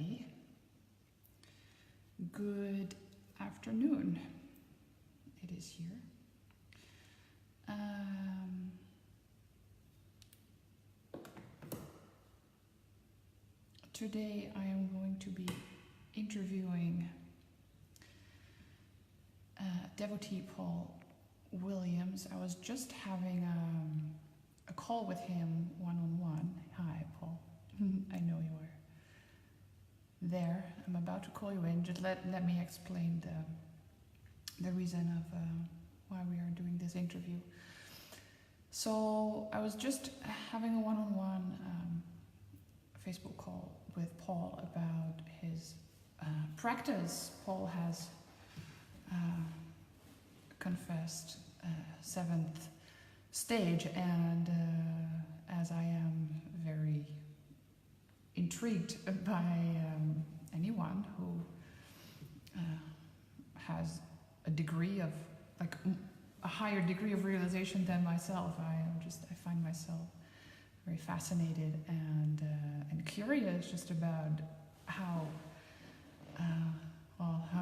everybody. Good afternoon. It is here. Today I am going to be interviewing devotee Paul Williams. I was just having a call with him one-on-one. Hi, Paul. I know you are there. I'm about to call you in. Just let me explain the reason of why we are doing this interview. So I was just having a one-on-one Facebook call with Paul about his practice. Paul has confessed seventh stage, and as I am very intrigued by anyone who has a degree of, like, a higher degree of realization than myself, I find myself very fascinated and curious just about how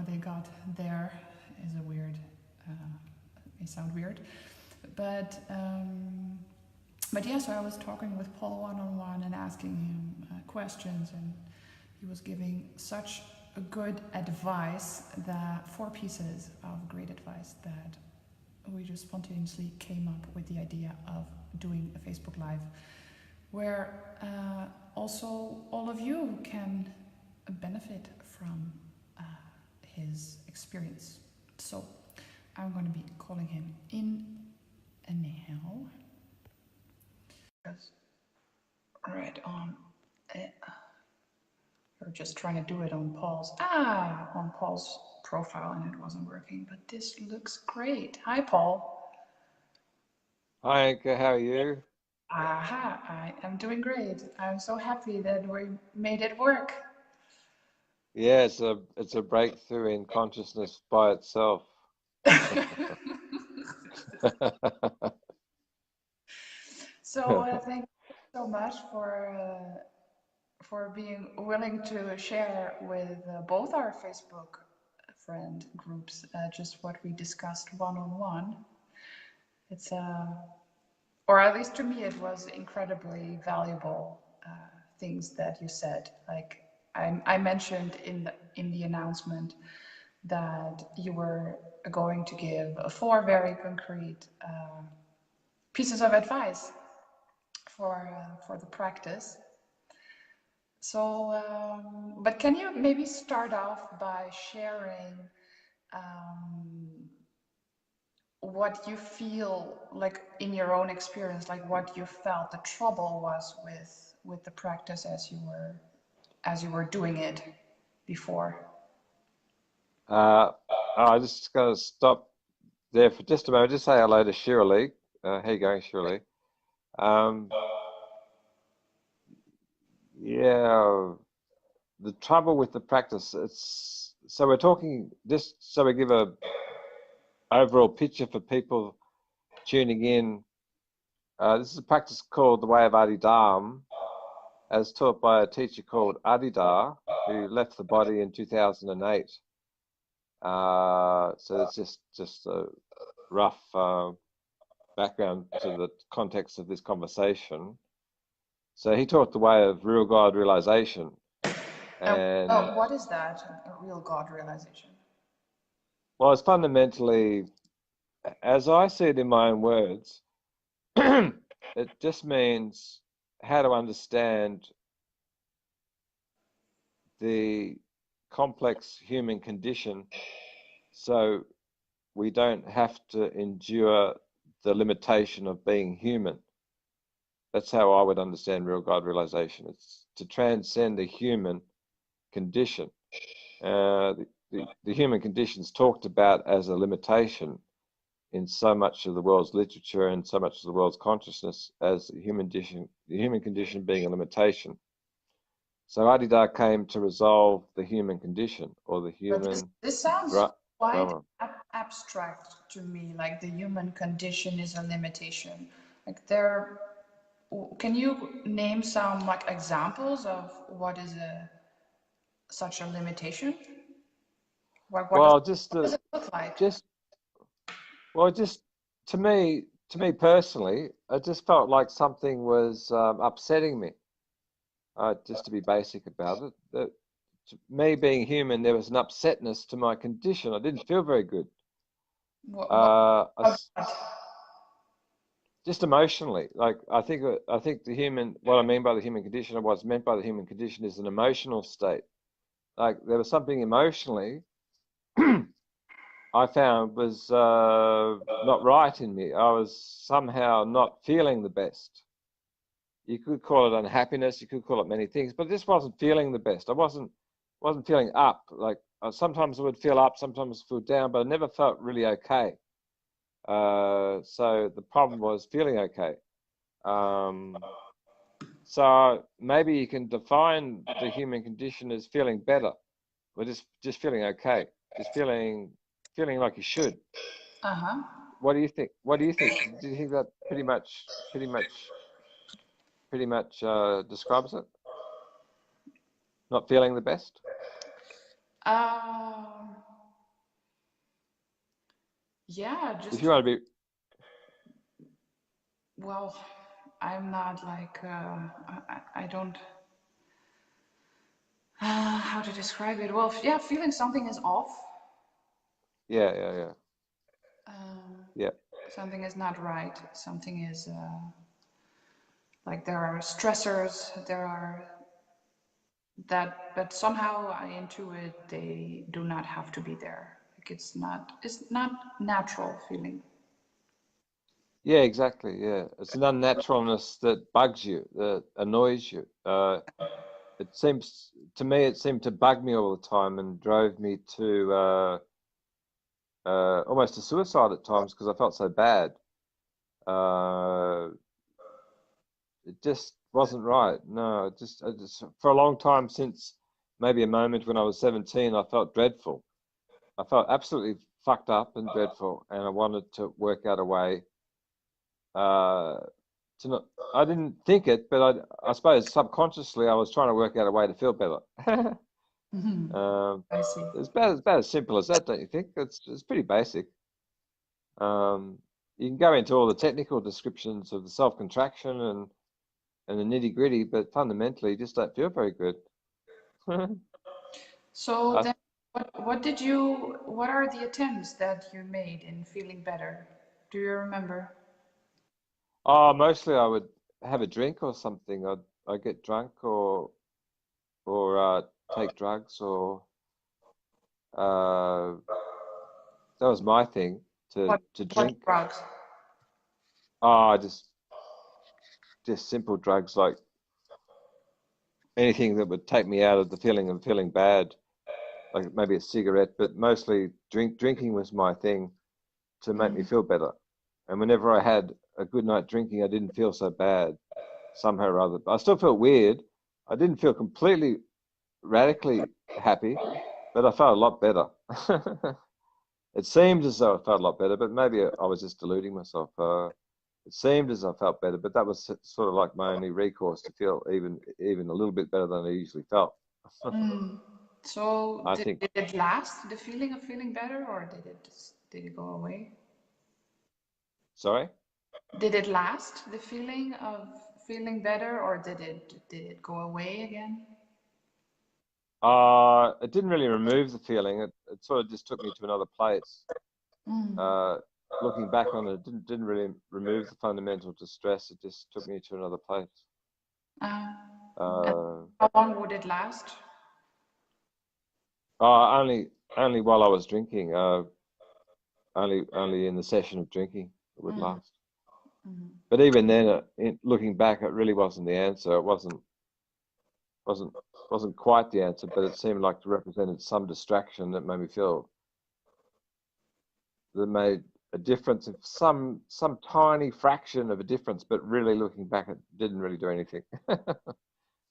they got there. Is a weird, may sound weird, but yeah. So I was talking with Paul one-on-one and asking him questions, and he was giving such a good advice, that 4 pieces of great advice, that we just spontaneously came up with the idea of doing a Facebook Live, where also all of you can benefit from his experience. So I'm going to be calling him in now. Right on. We're just trying to do it on Paul's profile, and it wasn't working, but this looks great. Hi, Paul. Hi, Anka, how are you? Aha, I am doing great. I'm so happy that we made it work. Yeah, it's a breakthrough in consciousness by itself. So thank you so much for being willing to share with both our Facebook friend groups just what we discussed one-on-one. It's or at least to me, it was incredibly valuable things that you said. Like I mentioned in the announcement that you were going to give 4 very concrete pieces of advice for the practice. So, but can you maybe start off by sharing what you feel, like in your own experience, like what you felt the trouble was with the practice as you were doing it before? I just going to stop there for just a moment. Just say hello to Shirley. How you going, Shirley? Um, yeah, the trouble with the practice, it's so we're talking just so we give a overall picture for people tuning in. This is a practice called the Way of Adidam, as taught by a teacher called Adidar, who left the body in 2008. So it's just a rough background to the context of this conversation. So he taught the way of real God realization. And what is that, a real God realization? well, it's fundamentally, as I see it in my own words, it just means how to understand the complex human condition so we don't have to endure the limitation of being human. That's how I would understand real God realization. It's to transcend the human condition. The human condition is talked about as a limitation in so much of the world's literature and so much of the world's consciousness, as the human condition being a limitation. So Adidar came to resolve the human condition, or the human. But this sounds quite abstract to me, like the human condition is a limitation. Like can you name some, like, examples of what is such a limitation? What Well, does it look like? just well, just to me personally, it just felt like something was upsetting me. Just to be basic about it, that me being human, there was an upsetness to my condition. I didn't feel very good. What I, about that? just emotionally, like I think the human, what I mean by the human condition, or what's meant by the human condition, is an emotional state. Like there was something emotionally I found was not right in me. I was somehow not feeling the best. You could call it unhappiness, you could call it many things, but I just wasn't feeling the best. I wasn't feeling up. Like sometimes I would feel up, sometimes I feel down, but I never felt really okay. So the problem was feeling okay. Um, so maybe you can define the human condition as feeling better, or just feeling okay, just feeling like you should. Uh-huh. What do you think? What do you think? Do you think that pretty much describes it? Not feeling the best? Um, yeah, If just, you want to be, well, I'm not like, I don't, how to describe it? Well, yeah, feeling something is off. yeah, yeah, yeah, Um, yeah, something is not right. Something is, like there are stressors, there are that, but somehow I intuit they do not have to be there. Like it's not natural feeling. yeah, exactly. Yeah, it's an unnaturalness that bugs you, that annoys you. It seems to me, it seemed to bug me all the time and drove me to almost to suicide at times because I felt so bad. Uh, it just wasn't right. No, I just for a long time since maybe a moment when I was 17, I felt dreadful. I felt absolutely fucked up and dreadful, and I wanted to work out a way uh, to not. I didn't think it, but I suppose subconsciously I was trying to work out a way to feel better. I see. It's about as simple as that, don't you think? It's pretty basic. You can go into all the technical descriptions of the self-contraction and the nitty-gritty, but fundamentally, you just don't feel very good. So I, then, what are the attempts that you made in feeling better? Do you remember? Mostly I would have a drink or something. I'd get drunk or take drugs or uh, that was my thing What to what drink. drugs? Oh, just simple drugs like anything that would take me out of the feeling of feeling bad, like maybe a cigarette, but mostly drinking was my thing to make me Mm. feel better. And whenever I had a good night drinking, I didn't feel so bad somehow or other. I still felt weird. I didn't feel completely radically happy, but I felt a lot better. It seemed as though I felt a lot better, but maybe I was just deluding myself. It seemed as though I felt better, but that was sort of like my only recourse to feel even a little bit better than I usually felt. Mm. So I think. did it last, the feeling of feeling better, or did it go away? Sorry. Did it last, the feeling of feeling better, or did it go away again? It didn't really remove the feeling. It sort of just took me to another place. Mm. Uh, Looking back on it, didn't really remove the fundamental distress. It just took me to another place. Uh, and Uh, how long would it last? only while I was drinking. Only in the session of drinking it would Mm. last. Mm. But even then, looking back, it really wasn't the answer. It wasn't wasn't quite the answer, but it seemed like it represented some distraction that made me feel that made a difference of some tiny fraction of a difference. But really, looking back, it didn't really do anything.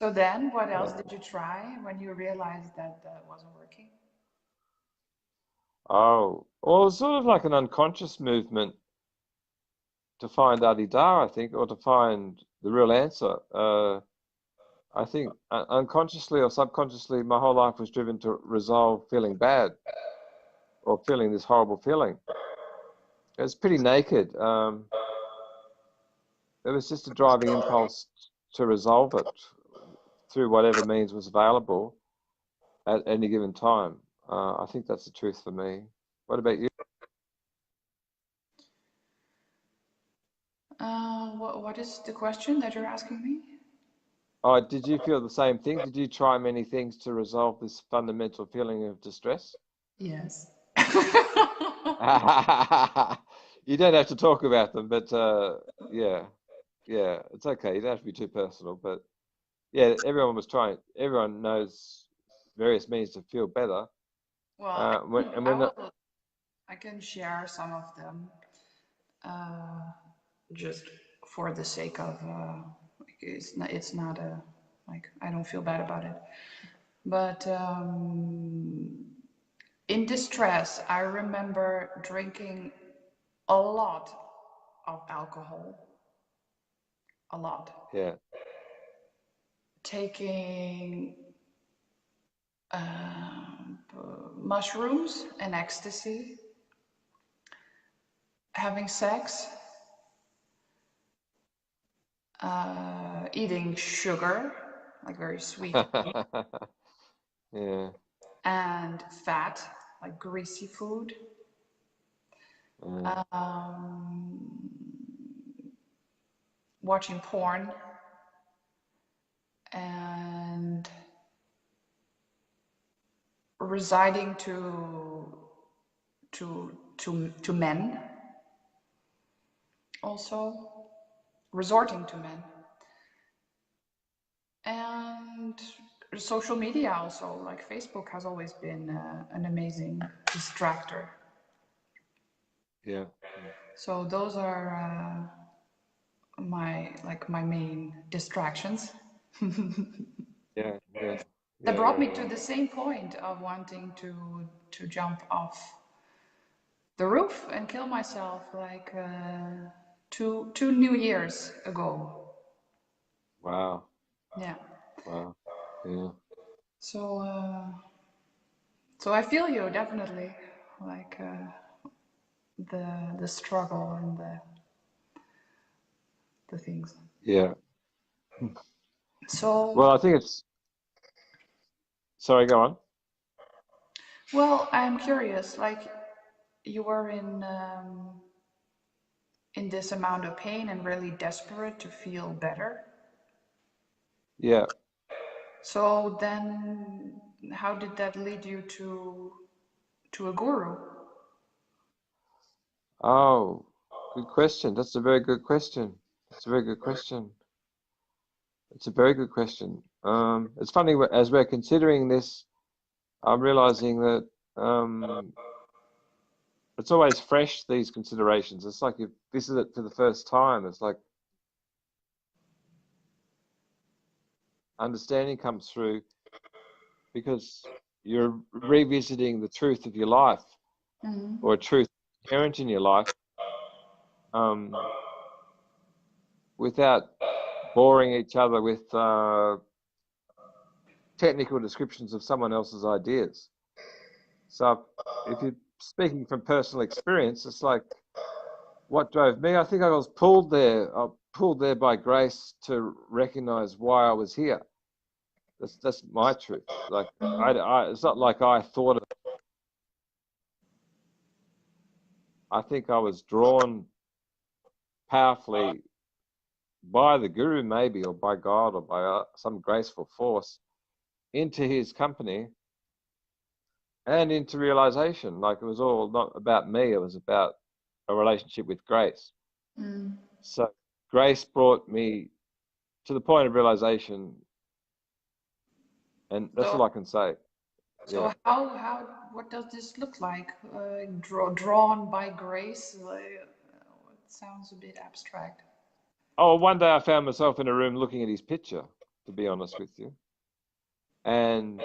So then, what else Uh, did you try when you realized that that wasn't working? oh, well, it was sort of like an unconscious movement to find Adidar, I think, or to find the real answer. I think unconsciously or subconsciously, my whole life was driven to resolve feeling bad or feeling this horrible feeling. It's pretty naked. It was just a driving impulse to resolve it through whatever means was available at any given time. I think that's the truth for me. What about you? What is the question that you're asking me? Oh, did you feel the same thing? Did you try many things to resolve this fundamental feeling of distress? Yes. You don't have to talk about them, but yeah, yeah, it's okay. You don't have to be too personal, but yeah, everyone was trying. Everyone knows various means to feel better. Well, And when I can share some of them, just for the sake of it's not a like I don't feel bad about it. But in distress, I remember drinking a lot of alcohol, a lot. yeah, Taking mushrooms and ecstasy, having sex, eating sugar, like very sweet, yeah, and fat, like greasy food, mm, watching porn, and residing to men, also resorting to men, and social media also, like Facebook has always been an amazing distractor. yeah, So those are my main distractions yeah, yeah, that yeah, brought yeah, me to yeah. the same point of wanting to jump off the roof and kill myself, like two New Years ago. Wow, Yeah. wow, yeah, So so I feel you definitely, like the struggle and the things. yeah. So Well, I think it's. Sorry, go on. well, I'm curious. Like you were in this amount of pain and really desperate to feel better. Yeah. So then, how did that lead you to a guru? Oh, good question. That's a very good question. That's a very good question. It's a very good question. It's funny as we're considering this, I'm realizing that it's always fresh, these considerations. It's like you visit it for the first time. It's like understanding comes through because you're revisiting the truth of your life Mm-hmm. or a truth inherent in your life without boring each other with technical descriptions of someone else's ideas. So if you're speaking from personal experience, it's like what drove me. I think I was pulled there by grace to recognize why I was here. That's my truth. Like it's not like I thought of it. I think I was drawn powerfully by the guru, maybe, or by God, or by some graceful force into his company and into realization. Like it was all not about me, it was about a relationship with grace. Mm. So grace brought me to the point of realization, and that's So all I can say. Yeah. so how what does this look like? Drawn by grace? It sounds a bit abstract. Oh, one day I found myself in a room looking at his picture, to be honest with you. And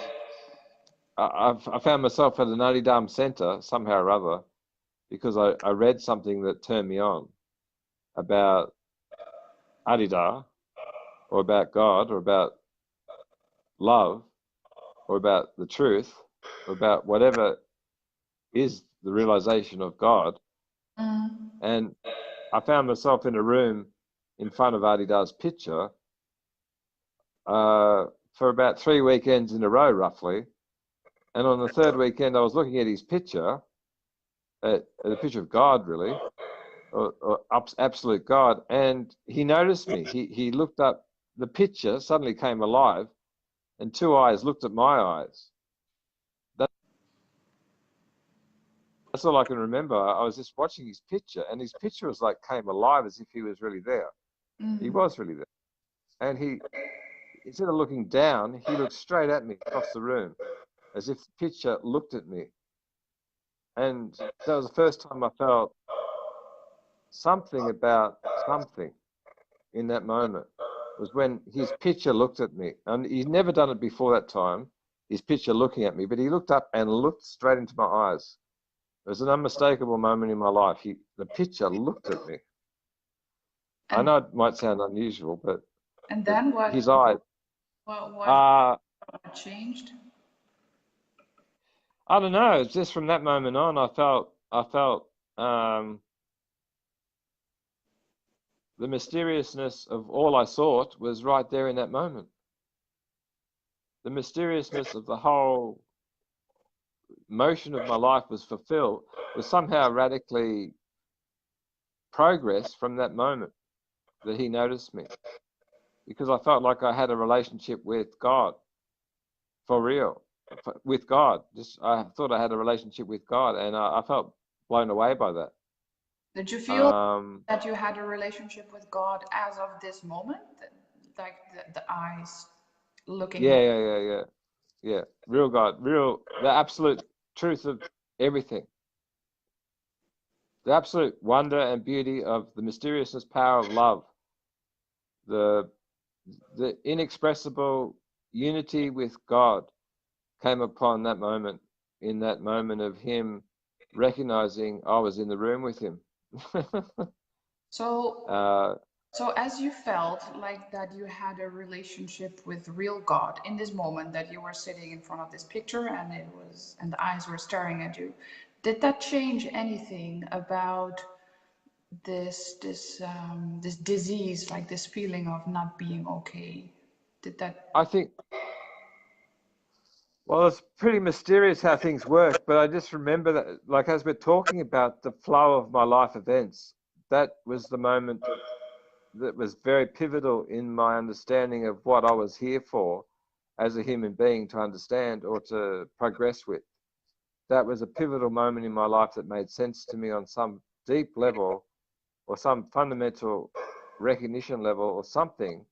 I found myself at an Adidam center somehow or other because I read something that turned me on about Adida or about God or about love or about the truth or about whatever is the realization of God. Mm. And I found myself in a room in front of Adidar's picture for about 3 weekends in a row, roughly. And on the third weekend, I was looking at his picture, at the picture of God, really, or absolute God, and he noticed me. He looked up, the picture suddenly came alive, and two eyes looked at my eyes. That's all I can remember. I was just watching his picture, and his picture was like came alive as if he was really there. He was really there. And he, instead of looking down, he looked straight at me across the room, as if the picture looked at me. And that was the first time I felt something about something in that moment, was when his picture looked at me. And he's never done it before that time, his picture looking at me, but he looked up and looked straight into my eyes. It was an unmistakable moment in my life. The picture looked at me. I know it might sound unusual, but And then his eyes. what changed? I don't know. It's just from that moment on, I felt the mysteriousness of all I sought was right there in that moment. The mysteriousness of the whole motion of my life was somehow radically progressed from that moment that he noticed me, because I felt like I had a relationship with God, for real, with God. I thought I had a relationship with God, and I felt blown away by that. Did you feel that you had a relationship with God as of this moment? Like the eyes looking at Yeah. Real God, the absolute truth of everything. The absolute wonder and beauty of the mysteriousness power of love. The inexpressible unity with God came upon that moment, in that moment of him recognizing I was in the room with him. So so as you felt like that you had a relationship with real God in this moment that you were sitting in front of this picture and the eyes were staring at you, did that change anything about this disease, like this feeling of not being okay? Did that? I think, well, it's pretty mysterious how things work, but I just remember that, like, as we're talking about the flow of my life events, that was the moment that was very pivotal in my understanding of what I was here for as a human being, to understand or to progress with. That was a pivotal moment in my life that made sense to me on some deep level, or some fundamental recognition level, or something,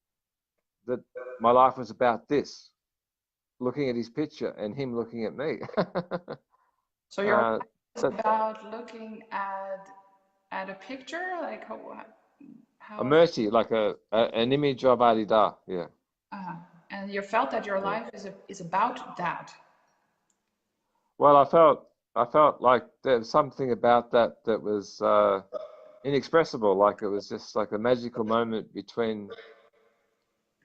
that my life was about this, looking at his picture and him looking at me. So your life is about looking at a picture, like A how mercy, like an image of Adida, yeah. and you felt that your life is about that. Well, I felt like there was something about that that was inexpressible, like it was just like a magical moment between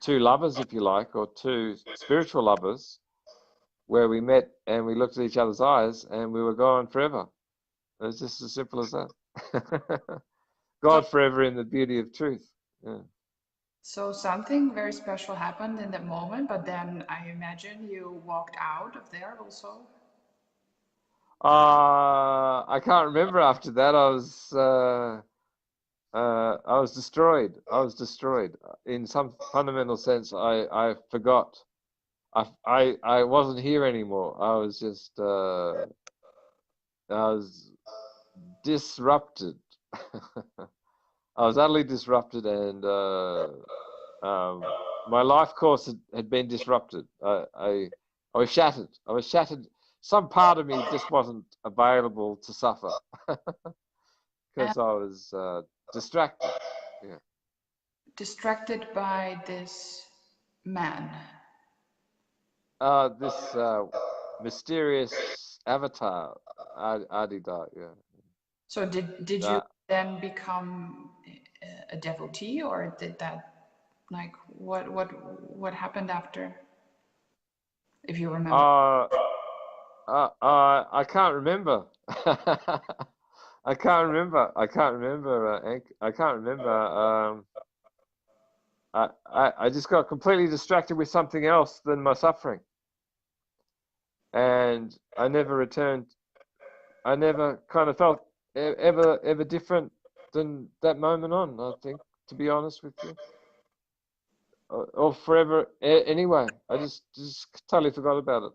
two lovers, if you like, or two spiritual lovers, where we met and we looked at each other's eyes and we were gone forever. It was just as simple as that. So, God forever in the beauty of truth. Yeah. so something very special happened in that moment, but then I imagine you walked out of there also. I can't remember after that. I was destroyed. I was destroyed. In some fundamental sense, I forgot. I wasn't here anymore. I was disrupted. I was utterly disrupted, and my life course had been disrupted. I was shattered. I was shattered. Some part of me just wasn't available to suffer because I was distracted. Yeah. Distracted by this man. This mysterious avatar, Adida. Yeah. So did you Uh, then become a devotee, or did that, like, what happened after? if you remember. Uh, I can't remember. I can't remember. I can't remember. I can't remember. I just got completely distracted with something else than my suffering, and I never returned. I never kind of felt ever different than that moment on. I think, to be honest with you, or forever anyway. I just totally forgot about it.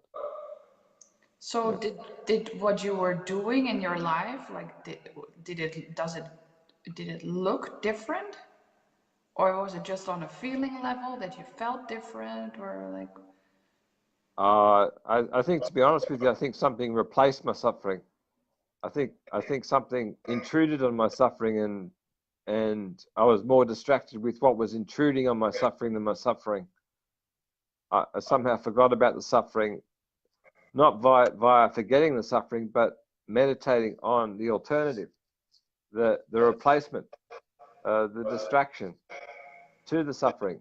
So Yeah. did what you were doing in your life, like did it look different? Or was it just on a feeling level that you felt different or like I think, to be honest with you, I think something replaced my suffering. I think something intruded on my suffering, and I was more distracted with what was intruding on my suffering than my suffering. I somehow forgot about the suffering, not via forgetting the suffering, but meditating on the alternative, the replacement, the distraction to the suffering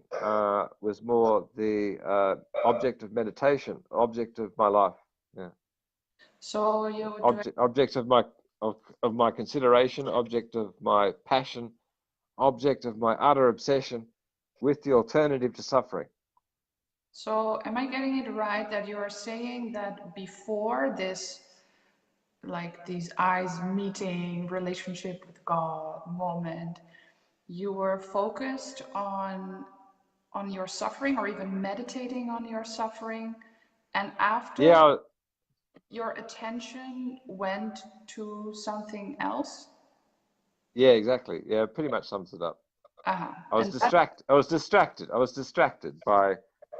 was more the object of meditation, object of my life. Yeah. so you would do it. Object of my consideration, object of my passion, object of my utter obsession with the alternative to suffering. So am I getting it right that you are saying that before this, like these eyes meeting relationship with God moment, you were focused on your suffering or even meditating on your suffering, and after Yeah, your attention went to something else? yeah, exactly. Yeah, pretty much sums it up. Uh-huh. I was And that distracted. I was distracted. I was distracted by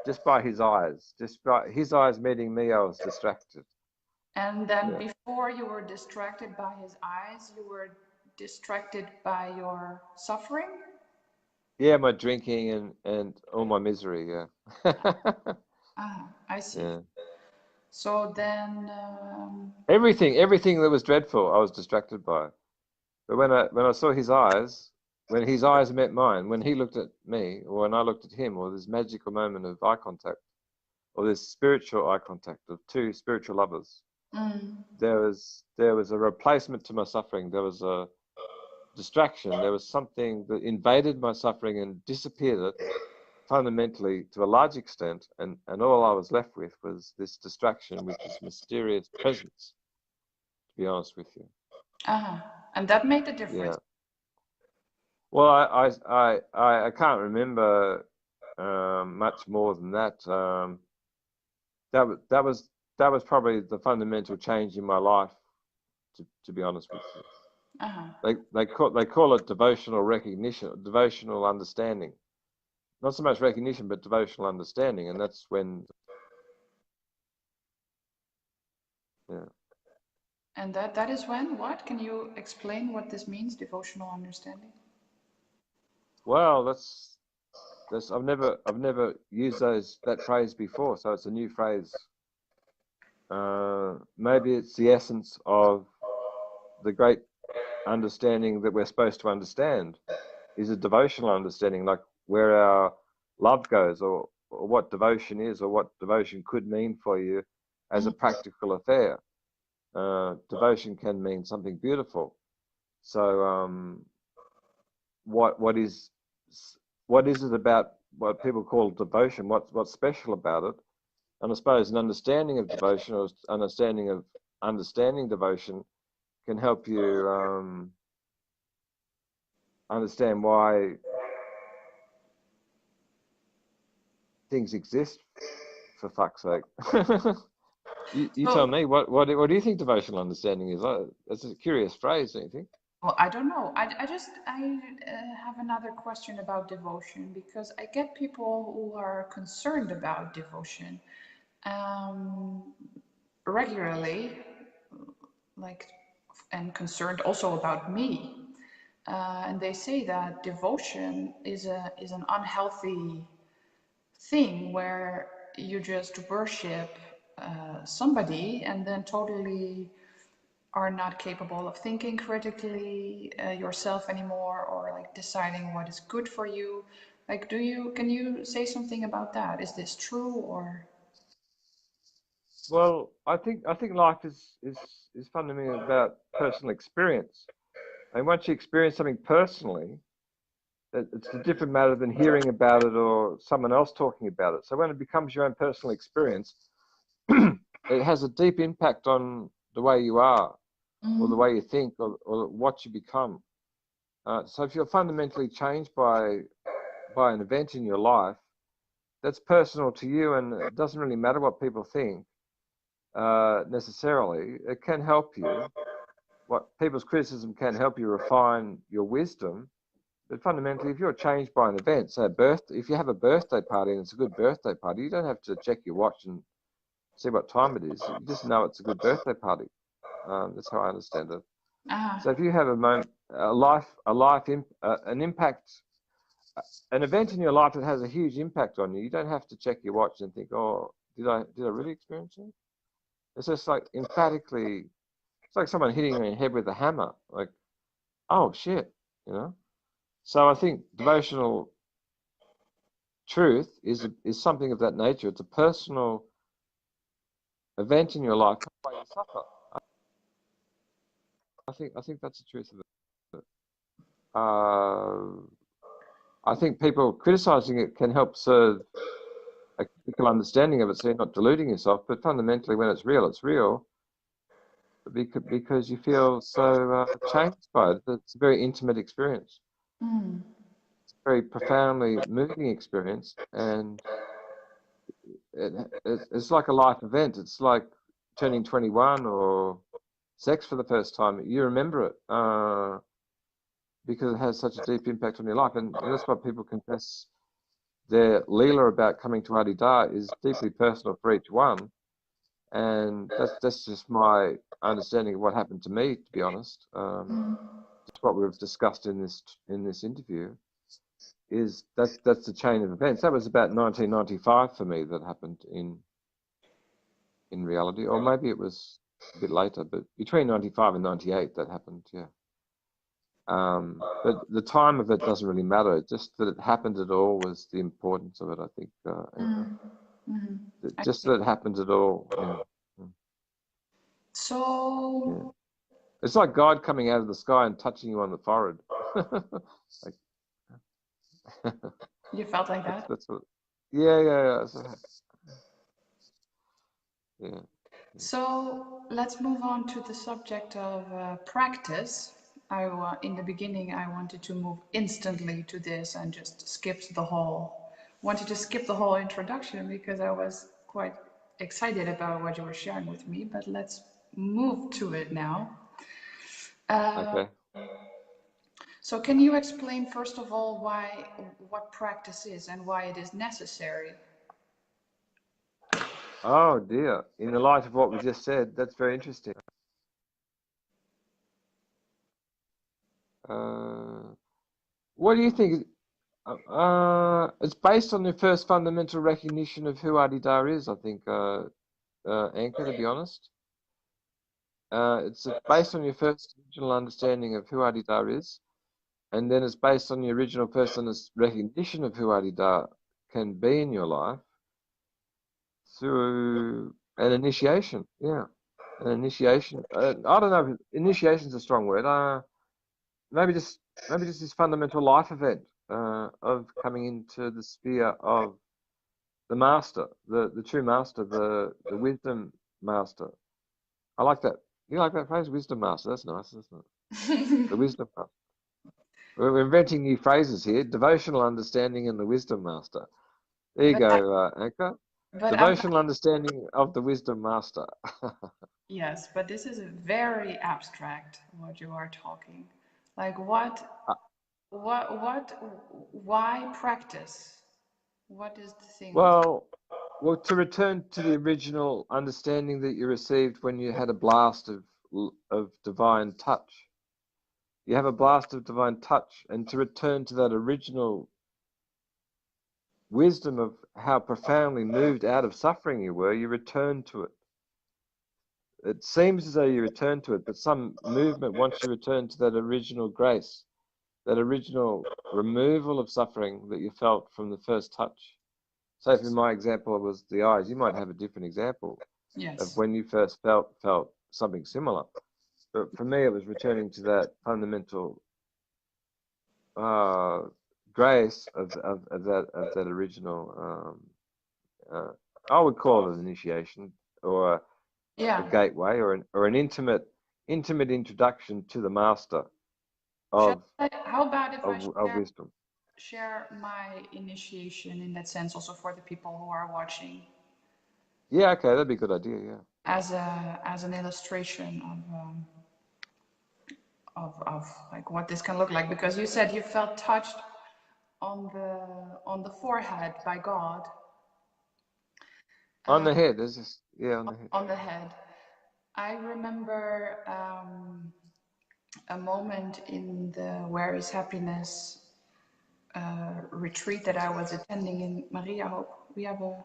just by his eyes. Just by his eyes meeting me, I was distracted. And then Yeah. before you were distracted by his eyes, you were distracted by your suffering? Yeah, my drinking and all my misery. Yeah. Ah, I see. Yeah. So then, Everything that was dreadful, I was distracted by. But when I saw his eyes, when his eyes met mine, when he looked at me, or when I looked at him, or this magical moment of eye contact, or this spiritual eye contact of two spiritual lovers, mm, there was a replacement to my suffering. There was a distraction. There was something that invaded my suffering and disappeared it fundamentally to a large extent, and all I was left with was this distraction with this mysterious presence, to be honest with you. and that made a difference. Yeah. Well, I can't remember much more than that. That was that was that was probably the fundamental change in my life, to be honest with you. Uh-huh. They call it devotional recognition, devotional understanding. Not so much recognition, but devotional understanding, and that's when, yeah. And that is when, what? Can you explain what this means, devotional understanding? Well, that's I've never used that phrase before, so it's a new phrase. Maybe it's the essence of the great understanding that we're supposed to understand, is a devotional understanding, like where our love goes, or what devotion is, or what devotion could mean for you as a Mhm. practical affair. Devotion can mean something beautiful. So, what is it about what people call devotion? What's special about it? And I suppose an understanding of devotion, or understanding devotion, can help you understand why things exist, for fuck's sake. You tell So, me, what do you think devotional understanding is? It's a curious phrase, don't you think? well, I don't know. I have another question about devotion because I get people who are concerned about devotion um, regularly, like, and concerned also about me. And they say that devotion is an unhealthy thing where you just worship somebody and then totally are not capable of thinking critically yourself anymore or like deciding what is good for you. Like, can you say something about that? Is this true or? Well, I think life is fundamentally about personal experience. And once you experience something personally, it's a different matter than hearing about it or someone else talking about it. So when it becomes your own personal experience, it has a deep impact on the way you are, or the Mm. way you think, or what you become. So if you're fundamentally changed by an event in your life, that's personal to you, and it doesn't really matter what people think necessarily. It can help you. What people's criticism can help you refine your wisdom. But fundamentally, if you're changed by an event, say a birthday, if you have a birthday party and it's a good birthday party, you don't have to check your watch and see what time it is. You just know it's a good birthday party. That's how I understand it. Ah. So if you have a moment, an impact, an event in your life that has a huge impact on you, you don't have to check your watch and think, oh, did I really experience it? It's just like emphatically, it's like someone hitting your head with a hammer. Like, oh shit, you know. So I think devotional truth is something of that nature. It's a personal event in your life, why you suffer. I think that's the truth of it. I think people criticizing it can help serve a critical understanding of it, so you're not deluding yourself. But fundamentally, when it's real because you feel so changed by it. It's a very intimate experience. Mm. It's a very profoundly moving experience, and it's like a life event. It's like turning 21 or sex for the first time. You remember it because it has such a deep impact on your life, and that's what people confess. Their Leela about coming to Adida is deeply personal for each one, and that's just my understanding of what happened to me, to be honest. Mm. Just what we've discussed in this interview is that's the chain of events. That was about 1995 for me that happened in reality, or maybe it was a bit later, but between 95 and 98 that happened. Yeah. But the time of it doesn't really matter. Just that it happened at all was the importance of it, I think, Anchor. Mm. Mm. I Just see. that it happened at all. Yeah. Yeah. So It's like God coming out of the sky and touching you on the forehead. Like, you felt like that? that's what. Yeah. Yeah. So let's move on to the subject of practice. In the beginning, I wanted to move instantly to this and just wanted to skip the whole introduction because I was quite excited about what you were sharing with me. But let's move to it now. Uh, Okay. so, can you explain first of all what practice is and why it is necessary? Oh dear. In the light of what we just said, that's very interesting. Uh, what do you think? It's based on your first fundamental recognition of who Adidar is, I think, Anchor, to be honest. It's based on your first original understanding of who Adidar is, and then it's based on your original first recognition of who Adidar can be in your life through an initiation. Yeah, an initiation. I don't know. Initiation is a strong word. Maybe just this fundamental life event of coming into the sphere of the master, the true master, the wisdom master. I like that. You like that phrase, wisdom master? That's nice, isn't it? The wisdom master. We're inventing new phrases here: devotional understanding and the wisdom master. There you But I, go, Anka. but I'm Devotional understanding of the wisdom master. Yes, but this is very abstract what you are talking. Like why practice? What is the thing of Well, well, to return to the original understanding that you received when you had a blast of divine touch. You have a blast of divine touch, and to return to that original wisdom of how profoundly moved out of suffering you were, you return to it. It seems as though you return to it, but some movement wants you to return to that original grace, that original removal of suffering that you felt from the first touch. So, if in my example it was the eyes, you might have a different example. Yes. when you first felt something similar. But for me, it was returning to that fundamental uh, grace of that original. I would call it an initiation or a Yeah. gateway or an intimate introduction to the master of How about if I of wisdom. share my initiation in that sense also for the people who are watching Yeah, okay, that'd be a good idea. Yeah. as an illustration of like what this can look like, because you said you felt touched on the forehead by God, On the uh, head, there's this. Yeah, on the head. on the head. I remember a moment in the Where is Happiness retreat that I was attending in Maria Hope. We have a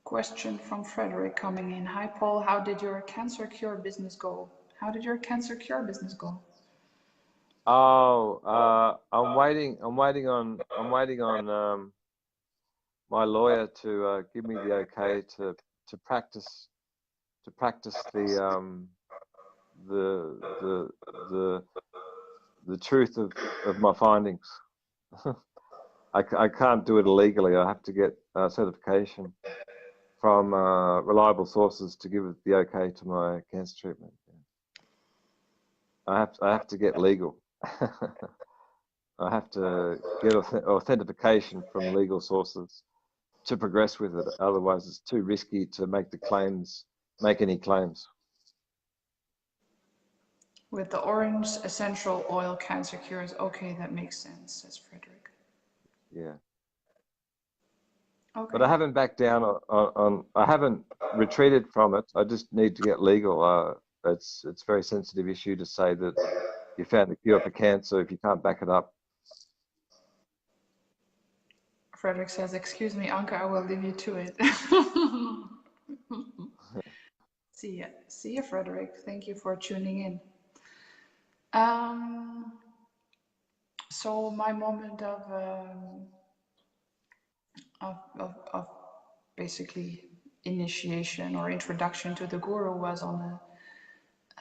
question from Frederick coming in. Hi, Paul. How did your cancer cure business go? How did your cancer cure business go? Oh, I'm waiting. I'm waiting on my lawyer to give me the okay to practice the the the the truth of my findings. I can't do it illegally. I have to get certification from reliable sources to give it the okay to my cancer treatment. I have to get legal. I have to get authentication from legal sources to progress with it. Otherwise, it's too risky to make any claims. With the orange essential oil cancer cures. Okay, that makes sense, says Frederick. Yeah. But I Okay. haven't backed down I haven't retreated from it. I just need to get legal. It's a very sensitive issue to say that you found a cure for cancer if you can't back it up. Frederick says, excuse me, Anka, I will leave you to it. See ya. See ya, Frederick. Thank you for tuning in. Um, so my moment of basically initiation or introduction to the guru was on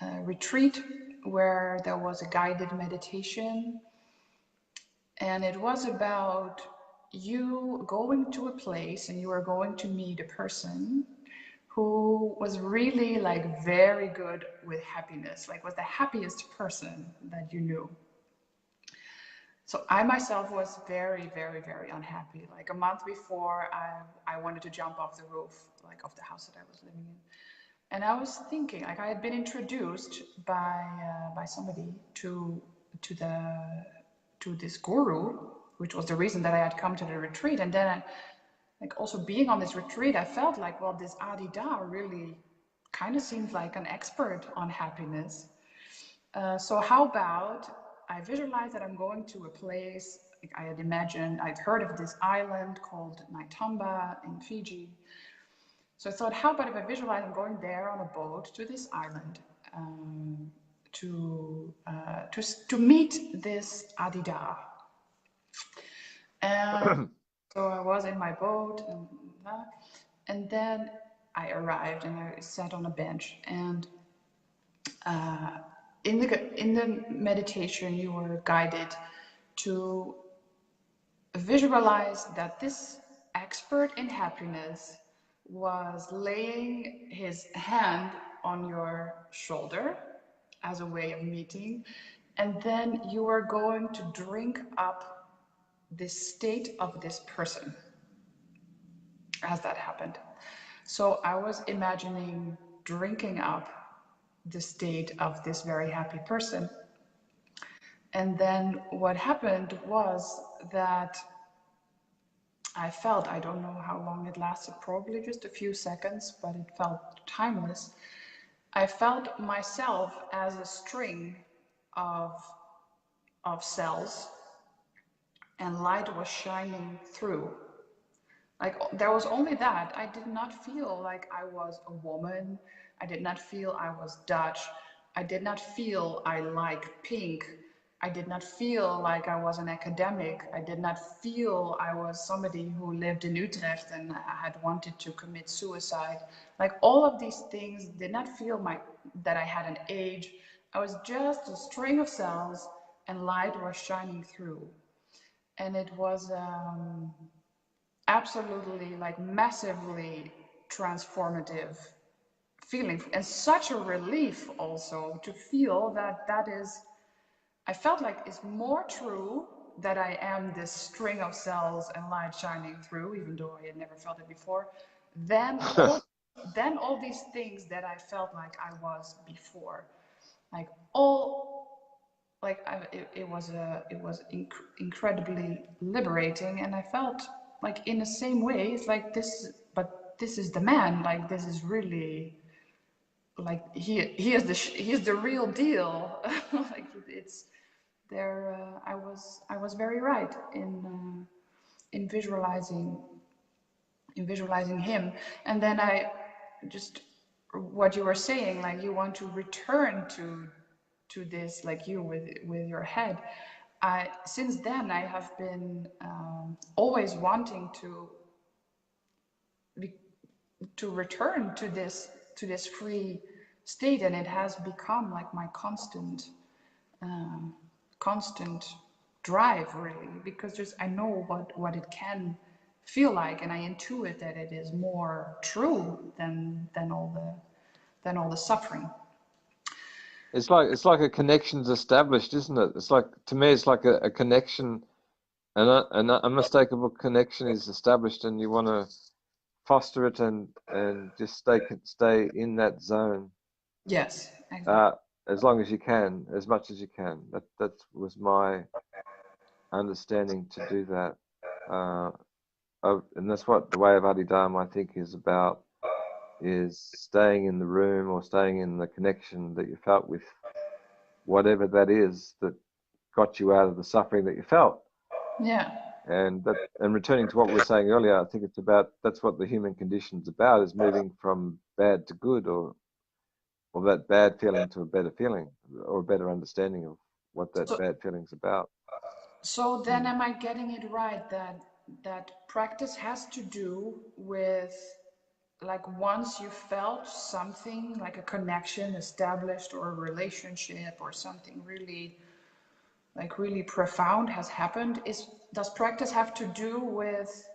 a retreat where there was a guided meditation, and it was about you going to a place and you were going to meet a person who was really like very good with happiness, like was the happiest person that you knew. So I myself was very, very, very unhappy. Like a month before, I wanted to jump off the roof, like of the house that I was living in. And I was thinking, like I had been introduced by somebody to the to this guru, which was the reason that I had come to the retreat. And then, like also being on this retreat, I felt like, well, this Adida really kind of seems like an expert on happiness. So how about I visualize that I'm going to a place, like I had imagined, I'd heard of this island called Naitamba in Fiji. So I thought, how about if I visualize I'm going there on a boat to this island to meet this Adida. And so I was in my boat, and then I arrived and I sat on a bench. And in the meditation, you were guided to visualize that this expert in happiness was laying his hand on your shoulder as a way of meeting, and then you are going to drink up this state of this person as that happened. So I was imagining drinking up the state of this very happy person. And then what happened was that I felt, I don't know how long it lasted, probably just a few seconds, but it felt timeless. I felt myself as a string of, of cells, and light was shining through. Like there was only that. I did not feel like I was a woman. I did not feel I was Dutch. I did not feel I like pink. I did not feel like I was an academic. I did not feel I was somebody who lived in Utrecht and had wanted to commit suicide. Like all of these things did not feel that I had an age. I was just a string of cells and light was shining through. And it was absolutely like massively transformative feeling and such a relief also to feel that that is, I felt like it's more true that I am this string of cells and light shining through, even though I had never felt it before, than all these things that I felt like I was before. Like all, like it was incredibly liberating, and I felt like in the same way, it's like this, but this is the man. Like this is really like he is the real deal. Like it's there. I was very right in visualizing him, and then I just what you were saying, like you want to return to this, like you with your head. I since then I have been always wanting be, to return to this free state, and it has become like my constant drive really, because just I know what it can feel like, and I intuit that it is more true than all the suffering. It's like a connection's established, isn't it? It's like, to me, it's like a connection, an unmistakable connection is established, and you want to foster it and just stay in that zone. Yes, exactly. As long as you can, as much as you can. That was my understanding, to do that. And that's what the way of Adidharma, I think, is about, is staying in the room or staying in the connection that you felt with whatever that is that got you out of the suffering that you felt. Yeah. And returning to what we were saying earlier, I think it's about, that's what the human condition's about, is moving from bad to good, or that bad feeling to a better feeling, or a better understanding of what that So, bad feeling's about. so then Mm. am I getting it right that practice has to do with, like, once you felt something like a connection established or a relationship or something really, like, really profound has happened, is does practice have to do with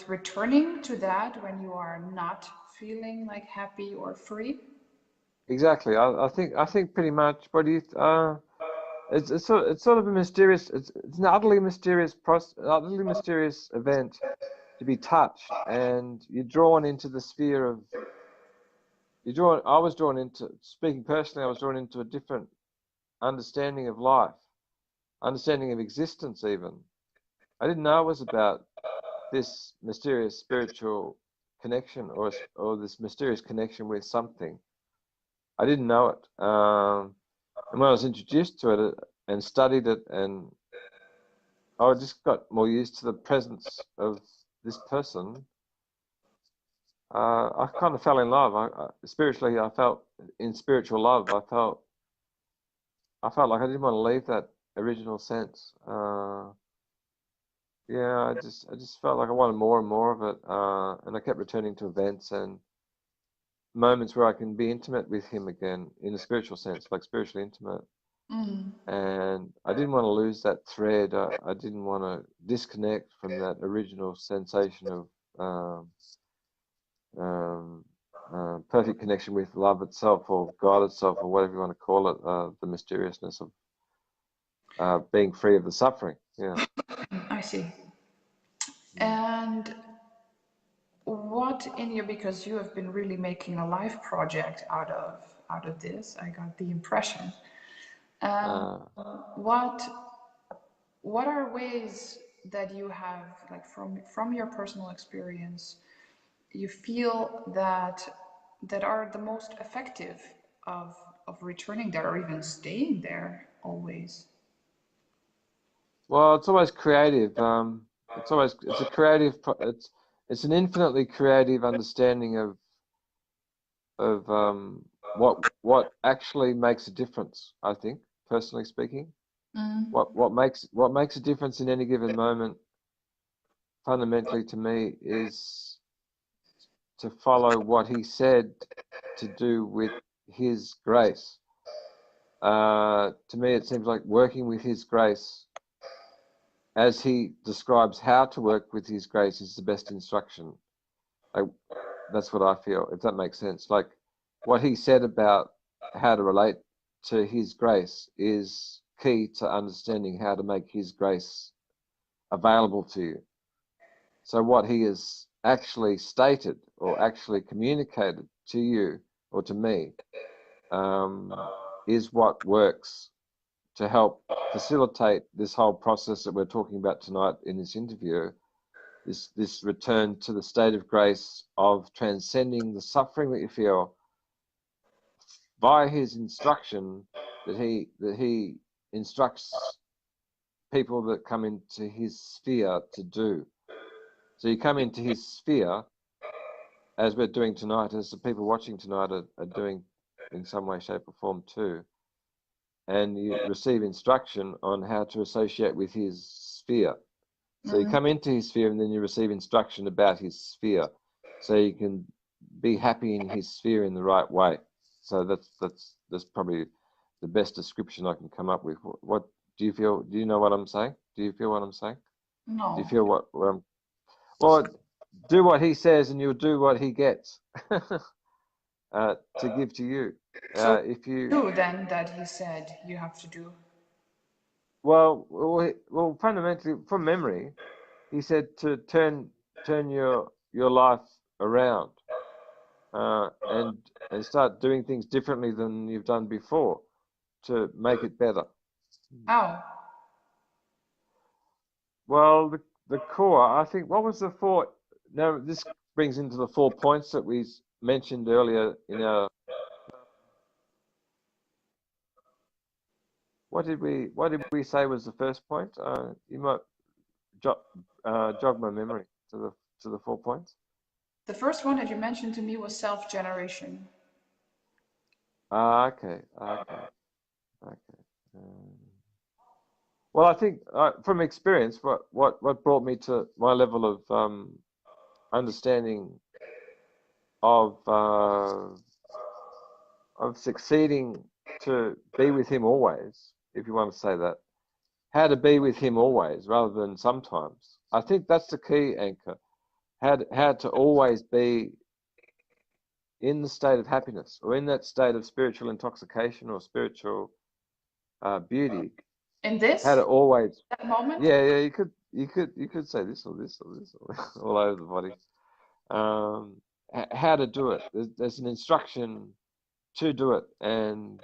returning to that when you are not feeling like happy or free? Exactly. I think pretty much. What do you? It's sort of a mysterious. It's an utterly mysterious event to be touched, and you're drawn into the sphere of. I was drawn into, speaking personally, I was drawn into a different understanding of life, understanding of existence. Even I didn't know it was about this mysterious spiritual connection, or this mysterious connection with something. I didn't know it. And when I was introduced to it and studied it, and I just got more used to the presence of this person, I kind of fell in love. Spiritually, I felt, in spiritual love, I felt like I didn't want to leave that original sense. Yeah, I just felt like I wanted more and more of it, and I kept returning to events and moments where I can be intimate with him again, in a spiritual sense, like spiritually intimate. Mm. And I didn't want to lose that thread. I didn't want to disconnect from that original sensation of um, perfect connection with love itself, or God itself, or whatever you want to call it, the mysteriousness of being free of the suffering. Yeah. I see. Mm. And what in your, because you have been really making a life project out of this, I got the impression. Um, Uh, what what are ways that you have, like, from your personal experience, you feel that are the most effective of returning there or even staying there always? well, it's always creative. It's a creative. It's an infinitely creative understanding of what actually makes a difference, I think, personally speaking. Mm. What makes a difference in any given moment, fundamentally to me, is to follow what he said to do with his grace. To me, it seems like working with his grace, as he describes how to work with his grace, is the best instruction. That's what I feel, if that makes sense. Like what he said about how to relate to his grace is key to understanding how to make his grace available to you. So what he has actually stated or actually communicated to you or to me is what works to help facilitate this whole process that we're talking about tonight in this interview, this return to the state of grace of transcending the suffering that you feel by his instruction that he instructs people that come into his sphere to do. So you come into his sphere, as we're doing tonight, as the people watching tonight are doing in some way, shape or form too, and you receive instruction on how to associate with his sphere. So you come into his sphere and then you receive instruction about his sphere, so you can be happy in his sphere in the right way. So that's probably the best description I can come up with. What do you feel? Do you know what I'm saying? Do you feel what I'm saying? No. Do you feel what I'm? Well, do what he says and you'll do what he gets to give to you. So If you do then that he said you have to do. well, fundamentally from memory, he said to turn your life around and start doing things differently than you've done before to make it better. Oh. Well, the core, I think, what was the four? Now this brings into the 4 points that we mentioned earlier in our. What did we say was the first point? You might jog my memory to the 4 points. The first one that you mentioned to me was self-generation. Okay. Well, I think from experience, what brought me to my level of understanding of succeeding to be with him always, if you want to say that, how to be with him always rather than sometimes. I think that's the key anchor. How to always be in the state of happiness or in that state of spiritual intoxication or spiritual beauty. In this? How to always, that moment? yeah, you could say this or this or this or all over the body. How to do it. There's an instruction to do it, and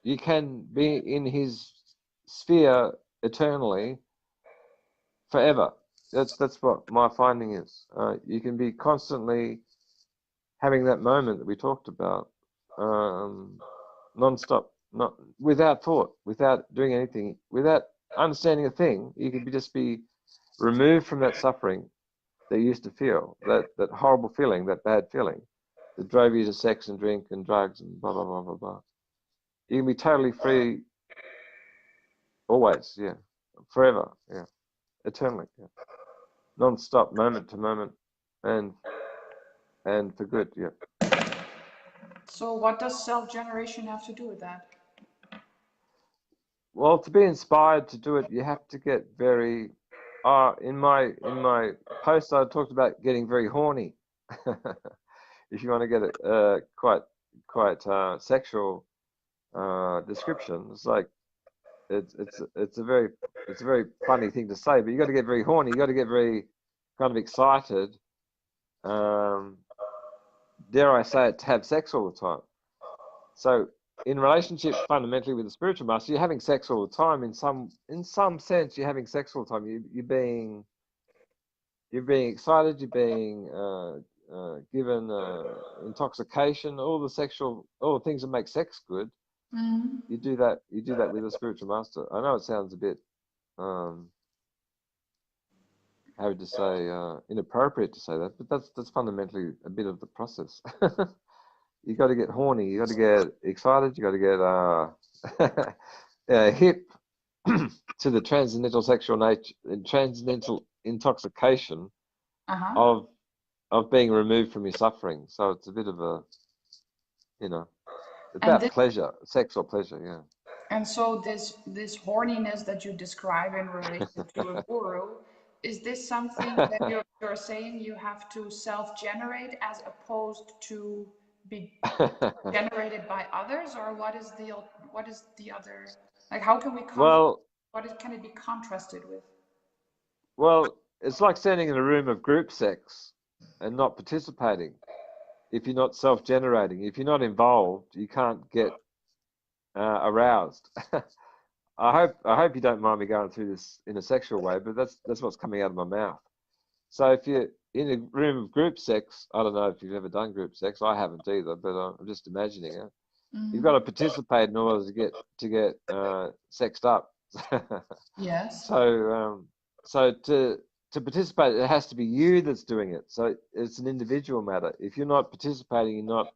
you can be in his sphere eternally, forever. That's what my finding is. You can be constantly having that moment that we talked about, non-stop, not without thought, without doing anything, without understanding a thing. You could just be removed from that suffering that you used to feel, that horrible feeling, that bad feeling that drove you to sex and drink and drugs and blah blah blah blah blah. You can be totally free, always, yeah, forever, yeah, eternally, yeah, non-stop, moment to moment, and for good, yeah. So what does self-generation have to do with that? Well, to be inspired to do it, you have to get very. In my post, I talked about getting very horny. If you want to get a quite sexual description, it's like it's a very funny thing to say, but you got to get very horny. You got to get very kind of excited. Dare I say it, to have sex all the time. So in relationship fundamentally with the spiritual master, you're having sex all the time. In some sense, you're having sex all the time. You're being excited. You're being given intoxication. All the things that make sex good. Mm. You do that with a spiritual master. I know it sounds a bit how would you say inappropriate to say that, but that's fundamentally a bit of the process. You got to get horny. You got to get excited. You got to get hip to the transcendental sexual nature, transcendental intoxication Uh-huh. of being removed from your suffering. So it's a bit of a, And about this, pleasure, sex or pleasure, yeah. and so this horniness that you describe in relation to a guru, is this something that you're saying you have to self-generate as opposed to be generated by others, or what is the other, like how can we Well, can it be contrasted with? it's like standing in a room of group sex and not participating. If you're not self-generating, if you're not involved, you can't get aroused. I hope you don't mind me going through this in a sexual way, but that's what's coming out of my mouth. So if you're in a room of group sex, I don't know if you've ever done group sex. I haven't either, but I'm just imagining it. You've got to participate in order to get sexed up. Yes. So to participate, it has to be you that's doing it. So it's an individual matter. If you're not participating, you're not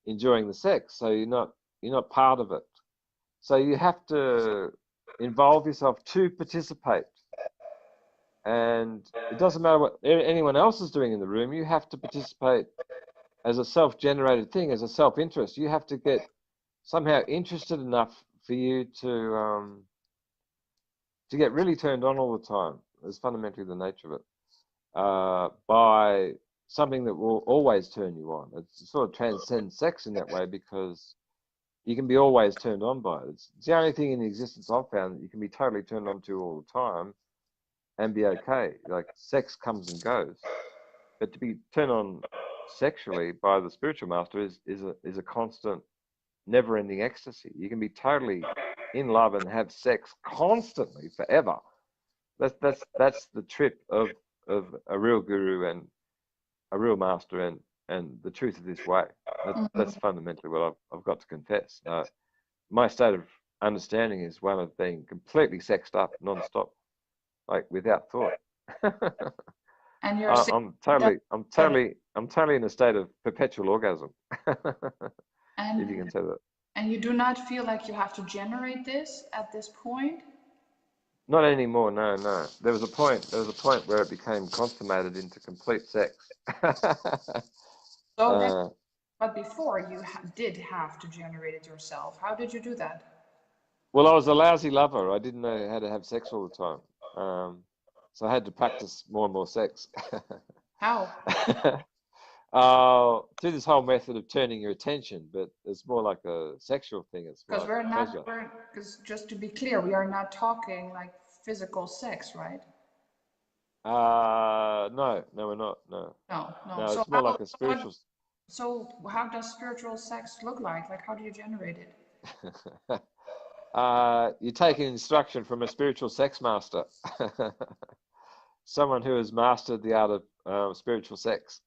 enjoying the sex. So you're not part of it. So you have to involve yourself to participate. And it doesn't matter what anyone else is doing in the room. You have to participate as a self-generated thing, as a self-interest. You have to get somehow interested enough for you to get really turned on all the time. Is fundamentally the nature of it. By something that will always turn you on. It sort of transcends sex in that way because you can be always turned on by it. It's the only thing in existence I've found that you can be totally turned on to all the time and be okay. Like sex comes and goes, but to be turned on sexually by the spiritual master is a constant, never-ending ecstasy. You can be totally in love and have sex constantly forever. That's the trip of a real guru and a real master and the truth of this way. That's fundamentally what I've got to confess. My state of understanding is one of being completely sexed up non-stop, like without thought. And you're saying I'm that, totally in a state of perpetual orgasm. If you and can say that. and you do not feel like you have to generate this at this point? Not anymore. No, no. There was a point. There was a point where it became consummated into complete sex. So that, uh, but before you did have to generate it yourself. How did you do that? well, I was a lousy lover. I didn't know how to have sex all the time. So I had to practice more and more sex. How? Through this whole method of turning your attention, but it's more like a sexual thing. It's Because like pleasure. because just to be clear, we are not talking like physical sex, right? No, no, we're not. No, No, no. no, So it's more like a what, spiritual. so how does spiritual sex look like? Like, how do you generate it? You take an instruction from a spiritual sex master, someone who has mastered the art of spiritual sex.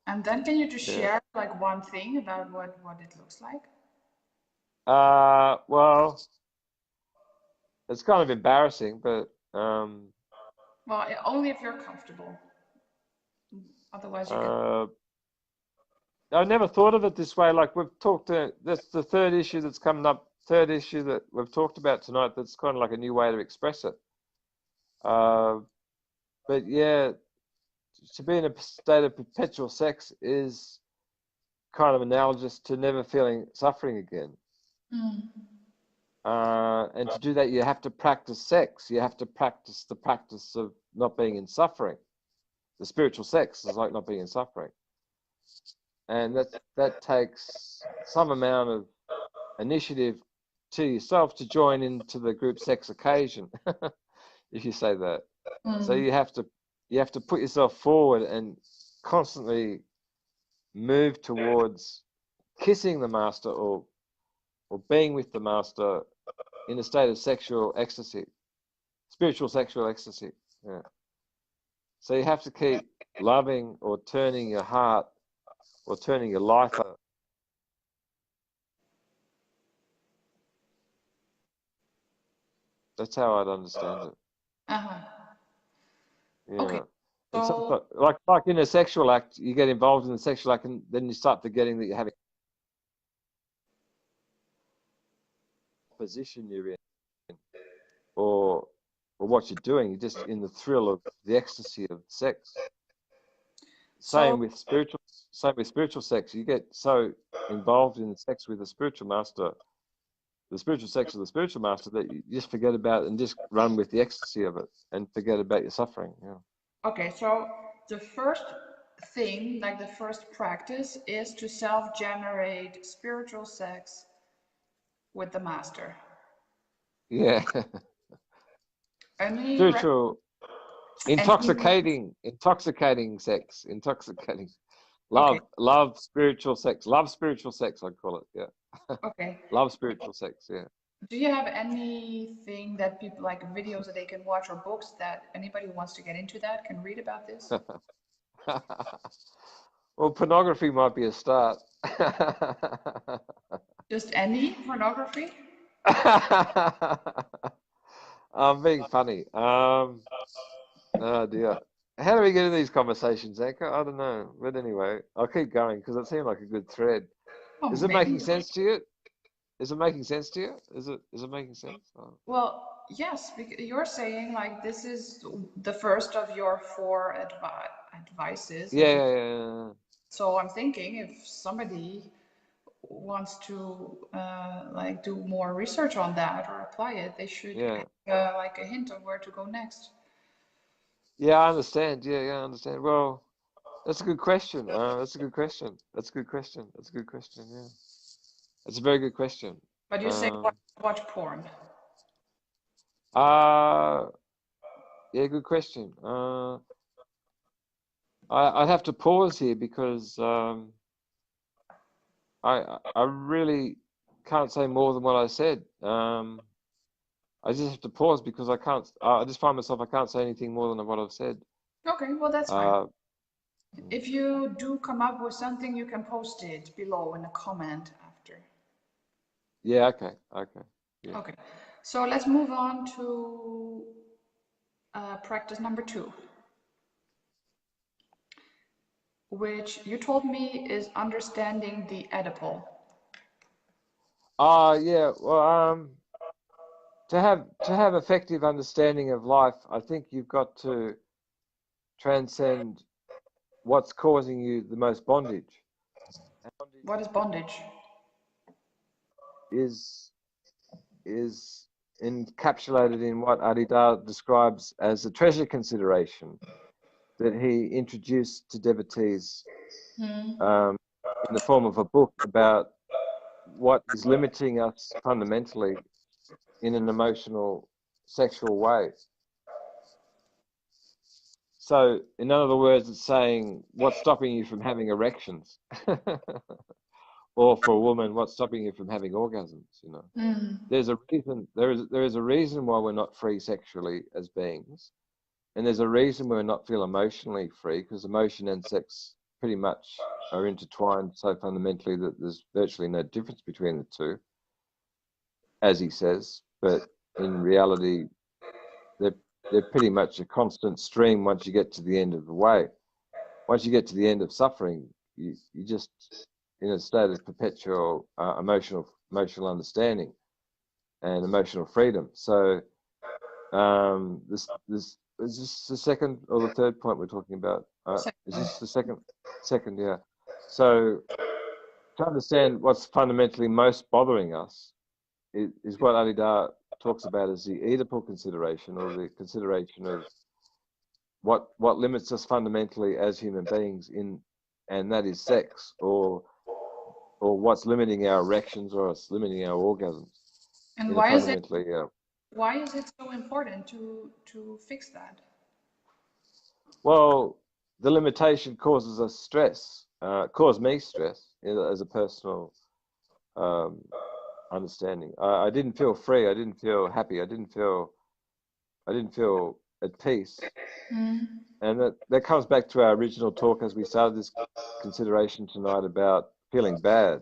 And then can you just Yeah. share like one thing about what it looks like? Well, it's kind of embarrassing, but Well, only if you're comfortable. Otherwise, you can. uh, I never thought of it this way. Like we've talked to, that's the third issue that's coming up, third issue that we've talked about tonight. That's kind of like a new way to express it. But yeah, to be in a state of perpetual sex is kind of analogous to never feeling suffering again. And to do that, you have to practice sex. You have to practice the practice of not being in suffering. The spiritual sex is like not being in suffering. And that takes some amount of initiative to yourself to join into the group sex occasion, if you say that. So you have to put yourself forward and constantly move towards kissing the master or being with the master in a state of sexual ecstasy, spiritual sexual ecstasy. Yeah. So you have to keep loving or turning your heart or turning your life up. That's how I'd understand it. Uh-huh. Okay. Yeah. It's So like in a sexual act, you get involved in the sexual act and then you start forgetting that you're having position you're in, or what you're doing. You're just in the thrill of the ecstasy of sex. So, Same with spiritual sex. You get so involved in sex with the spiritual master, the spiritual sex of the spiritual master, that you just forget about it and just run with the ecstasy of it and forget about your suffering. Yeah. okay, so the first thing, like the first practice, is to self-generate spiritual sex with the master. Yeah. Any, Spiritual, any, intoxicating sex, intoxicating. okay, Love spiritual sex. Love spiritual sex, I'd call it. Yeah. okay. Love spiritual sex. Yeah. Do you have anything that people, like videos that they can watch or books that anybody who wants to get into that can read about this? Well, pornography might be a start. Just any pornography? I'm being funny. Oh dear. How do we get in these conversations, Anka? I don't know. But anyway, I'll keep going because it seemed like a good thread. Oh, Is it maybe. making sense to you? Is it making sense to you? Is it making sense? Oh. Well, yes, because you're saying like this is the first of your four advices, Yeah, as you. yeah, yeah, So I'm thinking if somebody wants to like do more research on that or apply it, they should yeah. have like a hint of where to go next. Yeah, I understand. Yeah, yeah, I understand. Well, that's a good question. That's a good question. That's a good question. That's a good question. Yeah, that's a very good question. But you say Um, watch porn. uh, yeah, good question. I'd have to pause here because I really can't say more than what I said. I just have to pause because I can't. I just find myself I can't say anything more than what I've said. Okay, well that's fine. Uh, If you do come up with something, you can post it below in a comment after. yeah. Okay. Okay. Yeah. Okay, so let's move on to practice number 2, which you told me is understanding the Oedipal. Yeah. Well, to have effective understanding of life, I think you've got to transcend what's causing you the most bondage. And bondage What is bondage? is encapsulated in what Adida describes as a treasure consideration that he introduced to devotees in the form of a book about what is limiting us fundamentally in an emotional, sexual way. So, in other words, it's saying what's stopping you from having erections, or for a woman, what's stopping you from having orgasms. You know, there's a reason. There is a reason why we're not free sexually as beings, and there's a reason we're not feel emotionally free, because emotion and sex pretty much are intertwined so fundamentally that there's virtually no difference between the two, as he says. But in reality, they're pretty much a constant stream once you get to the end of the way. Once you get to the end of suffering, you just in a state of perpetual emotional understanding and emotional freedom. So this is this the second or the third point we're talking about? Is this the second? Second, yeah. So to understand what's fundamentally most bothering us is what Alida talks about as the Oedipal consideration, or the consideration of what limits us fundamentally as human beings and that is sex, or what's limiting our erections, or what's limiting our orgasms And in a fundamentally why is it so important to fix that? well, the limitation causes us stress, caused me stress as a personal understanding. I didn't feel free. I didn't feel happy. I didn't feel at peace. And that comes back to our original talk as we started this consideration tonight about feeling bad.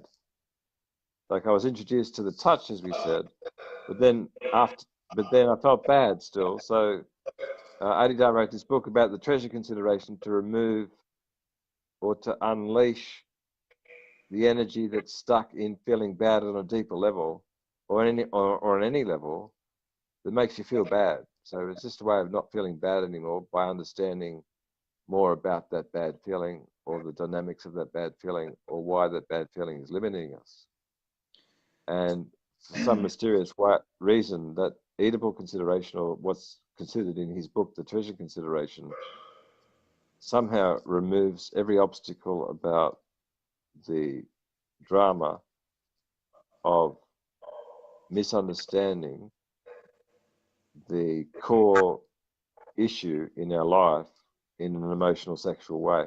Like I was introduced to the touch, as we said, but then I felt bad still. So Adida wrote this book about the treasure consideration to remove or to unleash the energy that's stuck in feeling bad on a deeper level, or on any level that makes you feel bad. So it's just a way of not feeling bad anymore by understanding more about that bad feeling or the dynamics of that bad feeling or why that bad feeling is limiting us. And for some mysterious reason, that Oedipal consideration, or what's considered in his book, the treasure consideration, somehow removes every obstacle about the drama of misunderstanding the core issue in our life in an emotional sexual way,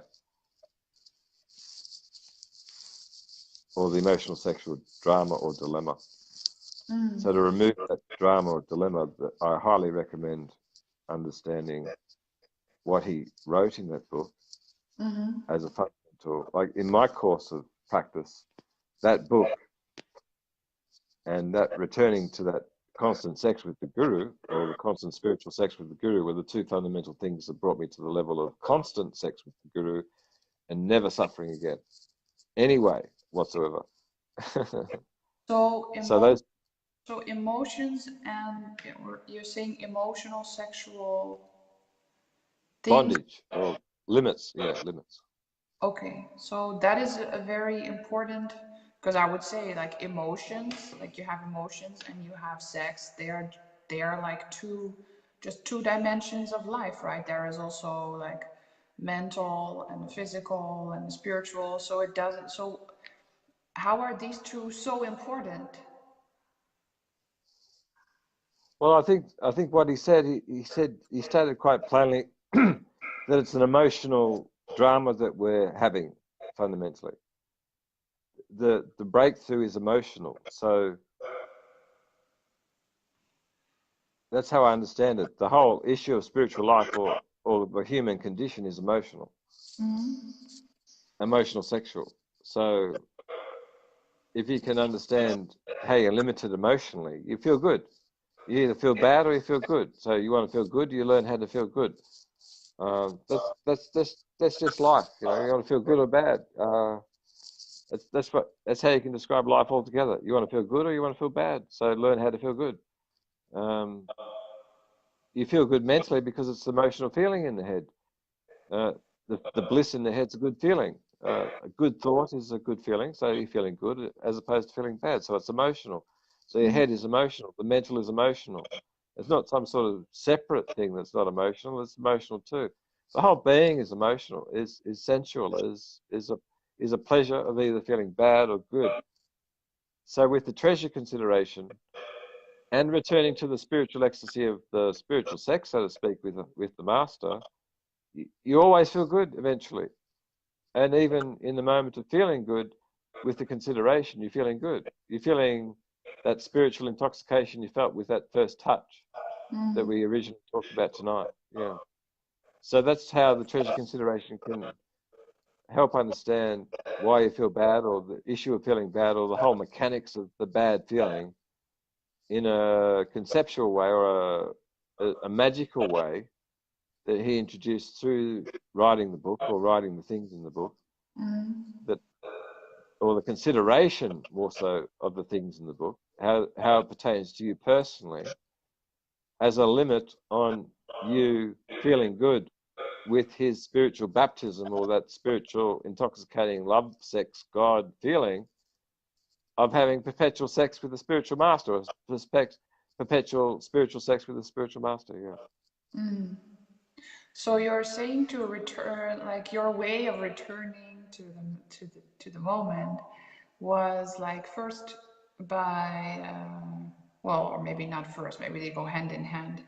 or the emotional sexual drama or dilemma. So to remove that drama or dilemma, I highly recommend understanding what he wrote in that book as a fundamental. Like in my course of practice, that book and that returning to that constant sex with the guru, or the constant spiritual sex with the guru, were the two fundamental things that brought me to the level of constant sex with the guru and never suffering again, any way whatsoever. So, So those so emotions, and you're saying emotional sexual things. bondage or limits, yeah, limits. Okay, so that is a very important, because I would say like emotions, like you have emotions and you have sex, they are like just two dimensions of life, right? There is also like mental and physical and spiritual, so it doesn't, so how are these two so important? Well, I think what he said, he stated quite plainly that it's an emotional drama that we're having fundamentally. The breakthrough is emotional. So that's how I understand it. The whole issue of spiritual life or the human condition is emotional, emotional sexual. So if you can understand how you're limited emotionally, you feel good. You either feel bad or you feel good. So you want to feel good, you learn how to feel good. That's just life. You know, you want to feel good or bad. That's how you can describe life altogether. You want to feel good or you want to feel bad. So learn how to feel good. Um, you feel good mentally because it's emotional feeling in the head. Uh, the bliss in the head's a good feeling. A good thought is a good feeling, so you're feeling good as opposed to feeling bad. So it's emotional. So your head is emotional. The mental is emotional. It's not some sort of separate thing that's not emotional. It's emotional too. The whole being is emotional. Is sensual. Is a pleasure of either feeling bad or good. So with the treasure consideration and returning to the spiritual ecstasy of the spiritual sex, so to speak, with the master, you always feel good eventually. And even in the moment of feeling good, with the consideration, you're feeling good. You're feeling that spiritual intoxication you felt with that first touch that we originally talked about tonight. Yeah. So that's how the treasure consideration can help understand why you feel bad, or the issue of feeling bad, or the whole mechanics of the bad feeling in a conceptual way, or a magical way that he introduced through writing the book, or writing the things in the book, that, or the consideration more so of the things in the book, how it pertains to you personally as a limit on you feeling good with his spiritual baptism, or that spiritual intoxicating love sex God feeling of having perpetual sex with the spiritual master, or perpetual spiritual sex with the spiritual master. Yeah. So you're saying to return, like your way of returning to the moment was like first by well, or maybe not first, maybe they go hand in hand,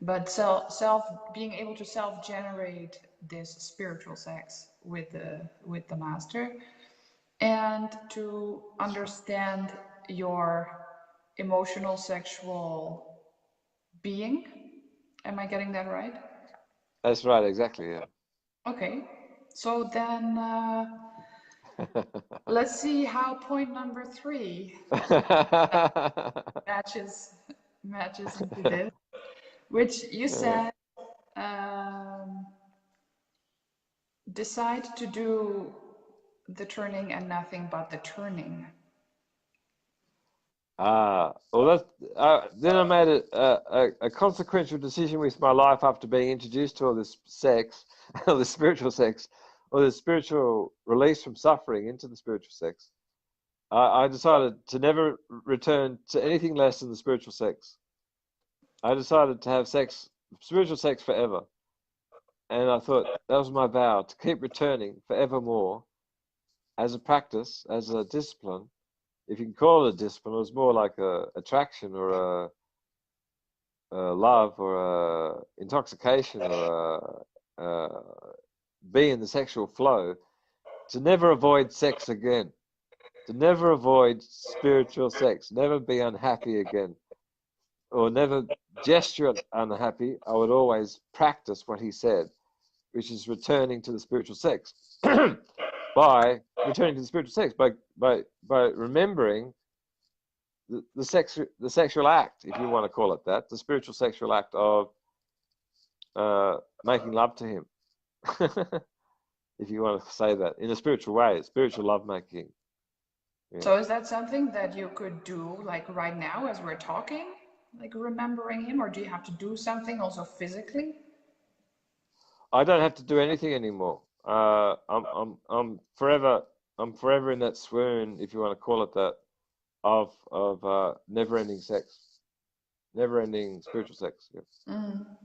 but self being able to self generate this spiritual sex with the master, and to understand your emotional sexual being. Am I getting that right? That's right, exactly, yeah. Okay, so then let's see how point number 3 matches into this, which you said, um, decide to do the turning and nothing but the turning. Well, that's then I made a consequential decision with my life after being introduced to all this sex, all this spiritual sex, or this spiritual release from suffering into the spiritual sex. I decided to never return to anything less than the spiritual sex. I decided to have sex, spiritual sex forever. And I thought that was my vow to keep returning forevermore as a practice, as a discipline. If you can call it a discipline, it was more like a attraction or a love or a intoxication or be in the sexual flow, to never avoid sex again, to never avoid spiritual sex, never be unhappy again, or never gesture unhappy. I would always practice what he said, which is returning to the spiritual sex. By returning to the spiritual sex, by remembering the sexual act, if you want to call it that, the spiritual sexual act of making love to him, if you want to say that in a spiritual way, spiritual love making. Yeah. So is that something that you could do like right now as we're talking, like remembering him, or do you have to do something also physically? I don't have to do anything anymore. I'm forever in that swoon, if you want to call it that, of never-ending sex, never-ending spiritual sex. Yeah.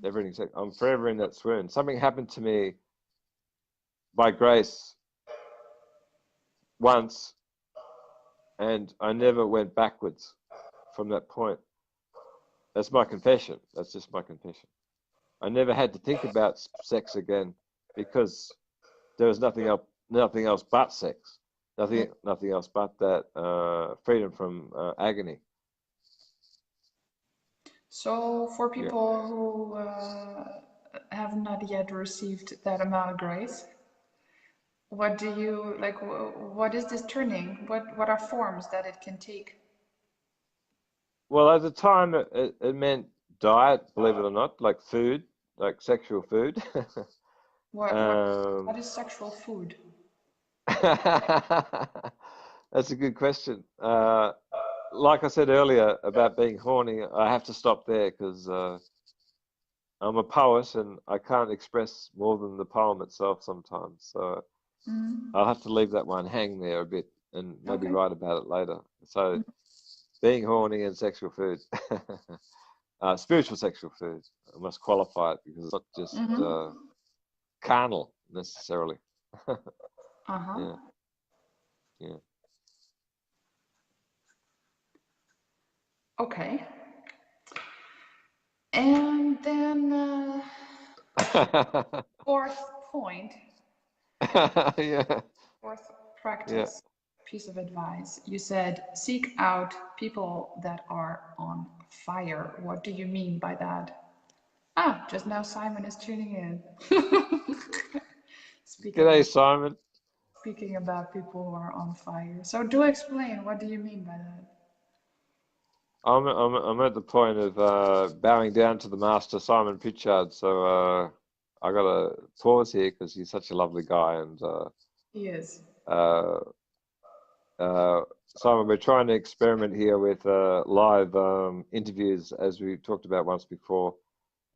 Never-ending sex. I'm forever in that swoon. Something happened to me by grace once, and I never went backwards from that point. That's my confession. That's just my confession. I never had to think about sex again because there was nothing else but sex, nothing else but that freedom from agony. So for Yeah. people who have not yet received that amount of grace, what do you like? What is this turning? What are forms that it can take? Well, at the time, it meant diet, believe it or not, like food, like sexual food. What what um, what is sexual food? that's a good question. Like I said earlier about being horny, I have to stop there because I'm a poet and I can't express more than the poem itself sometimes. So I'll have to leave that one hang there a bit and maybe Okay. write about it later. So being horny and sexual food, spiritual sexual food, I must qualify it because it's not just carnal necessarily. Uh-huh. Yeah, yeah. Okay. And then fourth point, Yeah, fourth yeah. practice, piece of advice. You said seek out people that are on fire. What do you mean by that? Ah, just now Simon is tuning in. Speaking G'day, of Simon. speaking about people who are on fire. So do explain, what do you mean by that? I'm at the point of bowing down to the master, Simon Pritchard. So I got to pause here because he's such a lovely guy. And He is. uh, uh, Simon, we're trying to experiment here with live interviews, as we talked about once before.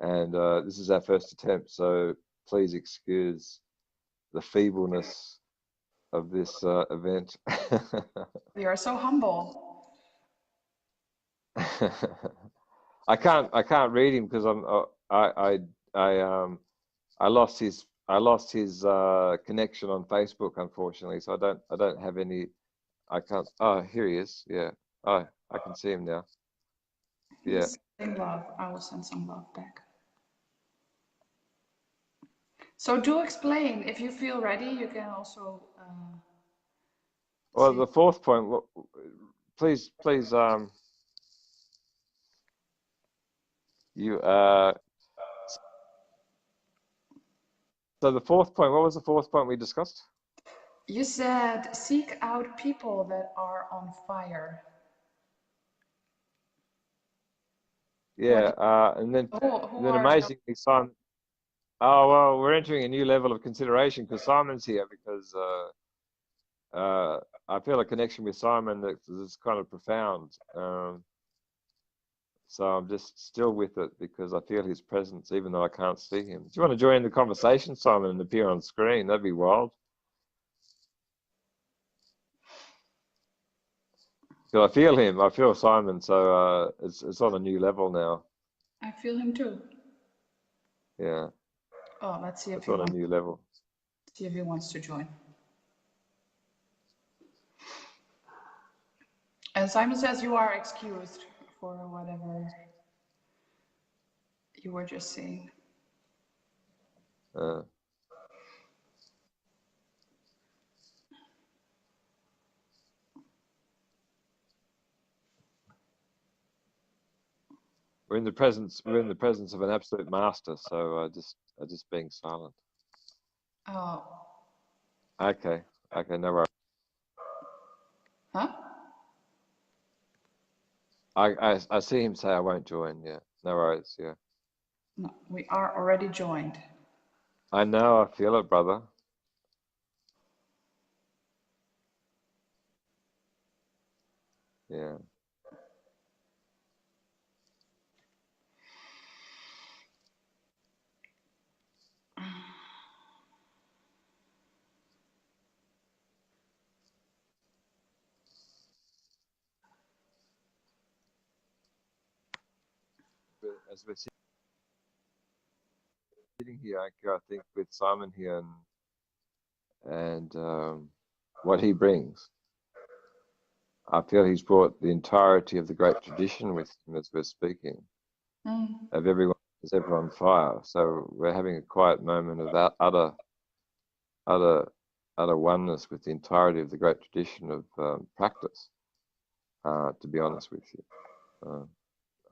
And this is our first attempt. So please excuse the feebleness of this event. We are so humble. I can't read him because I lost his connection on Facebook, unfortunately. So I don't have any. I can't. Oh, here he is. Yeah. Oh, I can see him now. Yeah. He's sending love. I will send some love back. So do explain. If you feel ready, you can also Well, say. the fourth point. Please, you. So the fourth point. What was the fourth point we discussed? You said seek out people that are on fire. Yeah. What? Who And then are those? amazingly, Simon. Oh well, we're entering a new level of consideration because Simon's here because I feel a connection with Simon that's kind of profound. So I'm just still with it because I feel his presence, even though I can't see him. Do you want to join the conversation, Simon, and appear on screen? That'd be wild. So I feel him. I feel Simon. So it's on a new level now. I feel him too. Yeah. Oh, let's see if It's he on a wants. new level. See if he wants to join. And Simon says you are excused for whatever you were just saying. We're in the presence of an absolute master. So I just being silent. Oh. Okay. Okay. No worries. Huh? I see him say I won't join. Yeah. No worries. Yeah. No, we are already joined. I know. I feel it, brother. Yeah. But as we're sitting here, I think with Simon here and what he brings, I feel he's brought the entirety of the great tradition with him as we're speaking of everyone is ever on fire. So we're having a quiet moment of utter oneness with the entirety of the great tradition of practice. To be honest with you,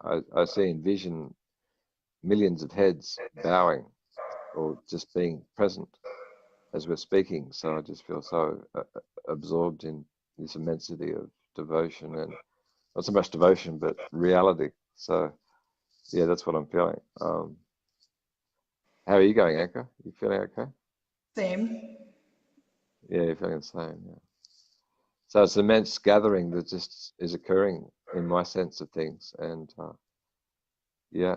I see in vision millions of heads bowing or just being present as we're speaking. So I just feel so absorbed in this immensity of devotion, and not so much devotion, but reality. So yeah, that's what I'm feeling. How are you going, Anchor? You feeling okay? Same. Yeah, you're feeling the same. Yeah. So it's an immense gathering that just is occurring in my sense of things, and yeah,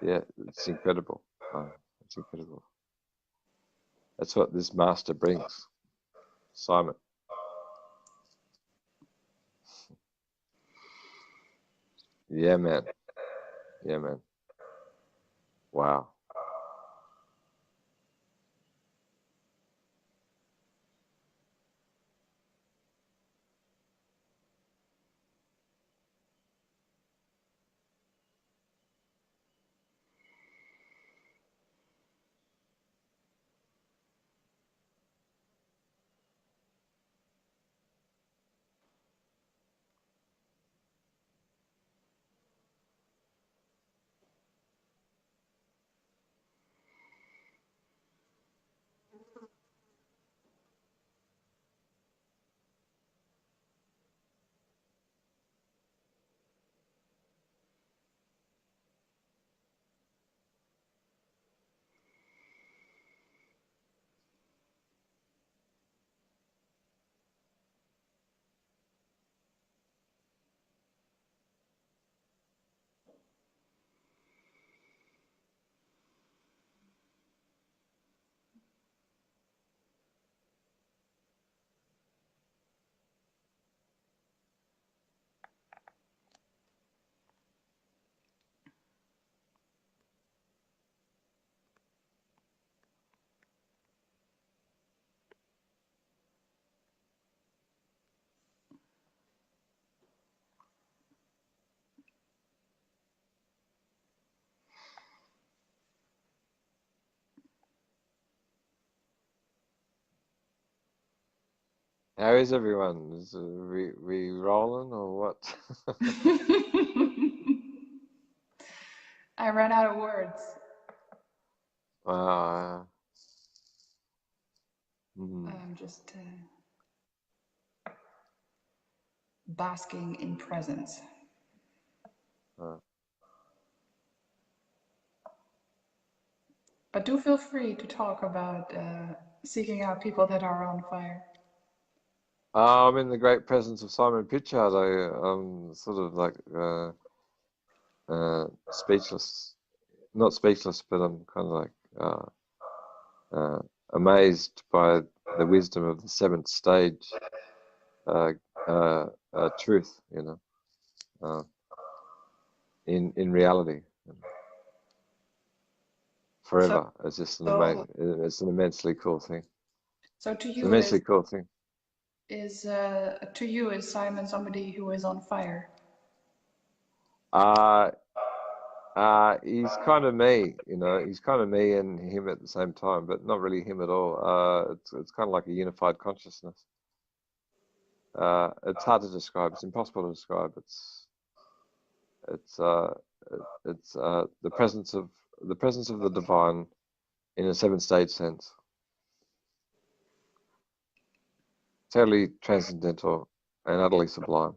it's incredible. It's incredible. That's what this master brings, Simon. Yeah, man. Yeah, man. Wow. How is everyone? Is we rolling or what? I ran out of words. uh, I'm just basking in presence. uh, But do feel free to talk about seeking out people that are on fire. I'm in the great presence of Simon Pritchard. I'm sort of like speechless. Not speechless, but I'm kind of like amazed by the wisdom of the seventh stage truth, in reality. Forever. It's just an amazing. It's an immensely cool thing. So to It's an you immensely cool thing. is Simon somebody who is on fire? He's kind of me, he's kind of me and him at the same time, but not really him at all. It's kind of like a unified consciousness. It's hard to describe. It's impossible to describe. It's the presence of the divine in a seven stage sense. Totally transcendental and utterly sublime.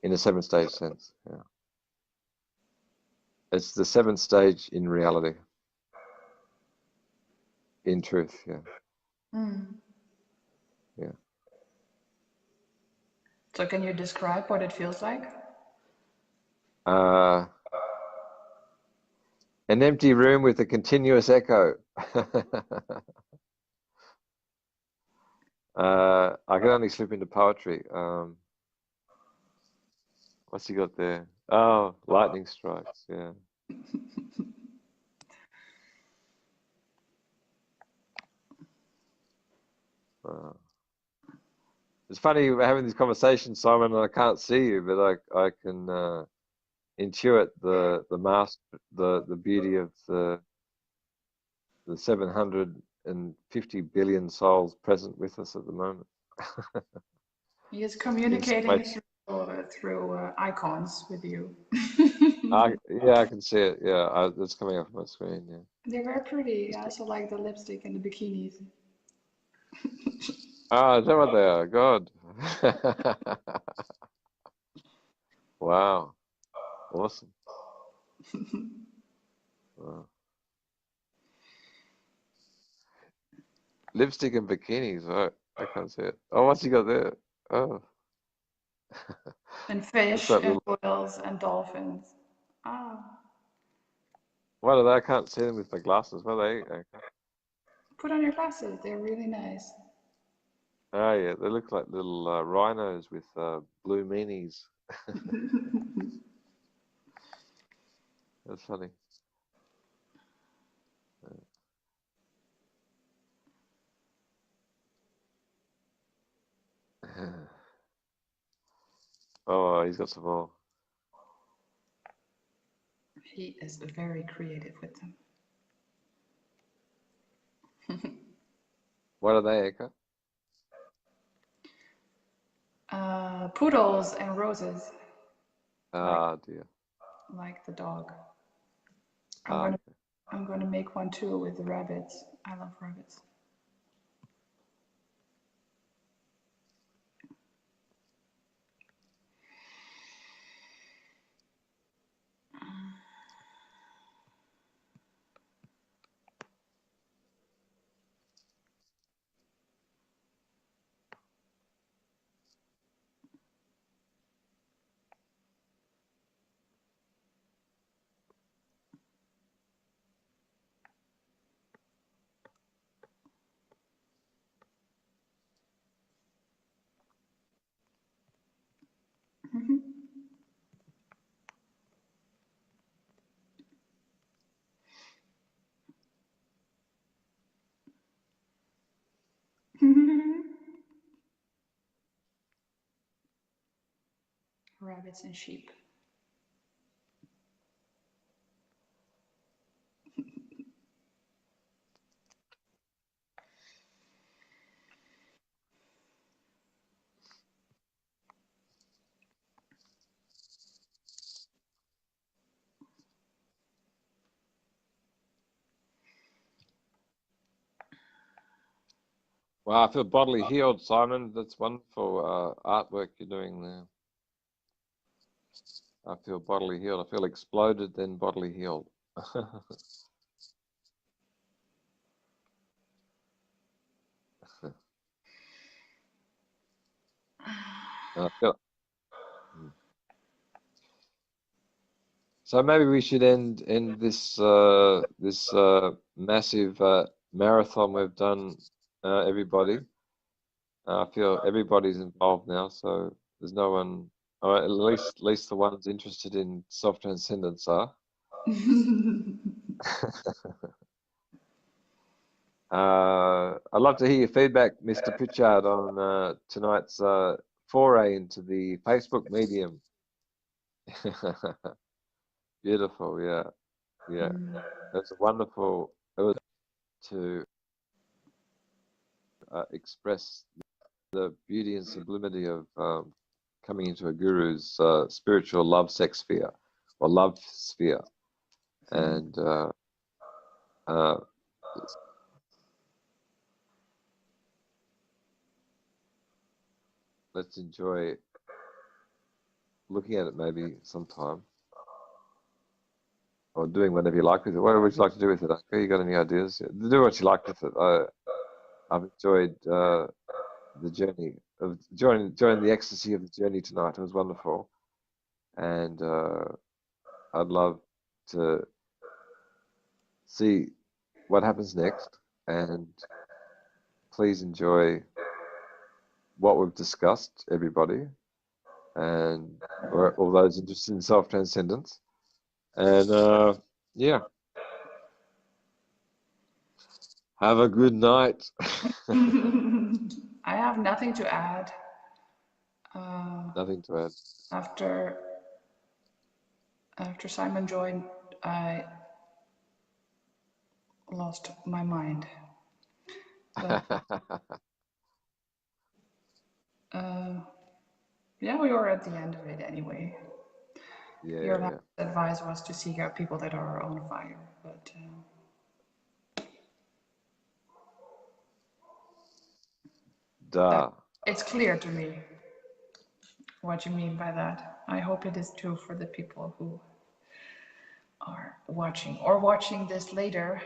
In a seven stage sense, yeah. It's the seventh stage in reality. In truth, yeah. Yeah. So can you describe what it feels like? An empty room with a continuous echo. I can only slip into poetry. What's he got there? Oh, lightning strikes, yeah. It's funny we're having this conversation, Simon, and I can't see you, but I can intuit the beauty of the 750 billion souls present with us at the moment. He is communicating through icons with you. Yeah, I can see it. Yeah, it's coming up on my screen. Yeah, they're very pretty. I also like the lipstick and the bikinis. Ah, is that what they are? God. Wow. Awesome. Wow. Lipstick and bikinis. Oh, I can't see it. Oh, what's he got there? Oh. And fish and whales and dolphins. Ah. What are they? I can't see them with my glasses. What are they? Okay. Put on your glasses. They're really nice. Oh, yeah. They look like little rhinos with blue meanies. That's funny. Oh, he's got some more. He is very creative with them. What are they, Eka? Poodles and roses. Ah, dear. Like the dog. Okay. I'm gonna make one too with the rabbits. I love rabbits. Rabbits and sheep. Wow, I feel bodily healed, Simon. That's wonderful artwork you're doing there. I feel bodily healed. I feel exploded, then bodily healed. I feel- So maybe we should end this massive marathon we've done, everybody. I feel everybody's involved now, so there's no one, or at least the ones interested in self-transcendence are. I'd love to hear your feedback, Mr. Pritchard, on tonight's foray into the Facebook medium. Beautiful, yeah, yeah. That's wonderful. It was to express the beauty and sublimity of coming into a guru's spiritual love sex sphere or love sphere, and uh, let's enjoy looking at it maybe sometime, or doing whatever you like with it. What would you like to do with it? Okay, you got any ideas? Do what you like with it. I've enjoyed the journey of joining the ecstasy of the journey tonight. It was wonderful, and I'd love to see what happens next. And please enjoy what we've discussed, everybody, and or all those interested in self-transcendence. And yeah, have a good night. I have nothing to add. Nothing to add. After Simon joined, I lost my mind. But yeah, we were at the end of it anyway. Your Yeah. advice was to seek out people that are on fire, but Duh. it's clear to me what you mean by that. I hope it is true for the people who are watching this later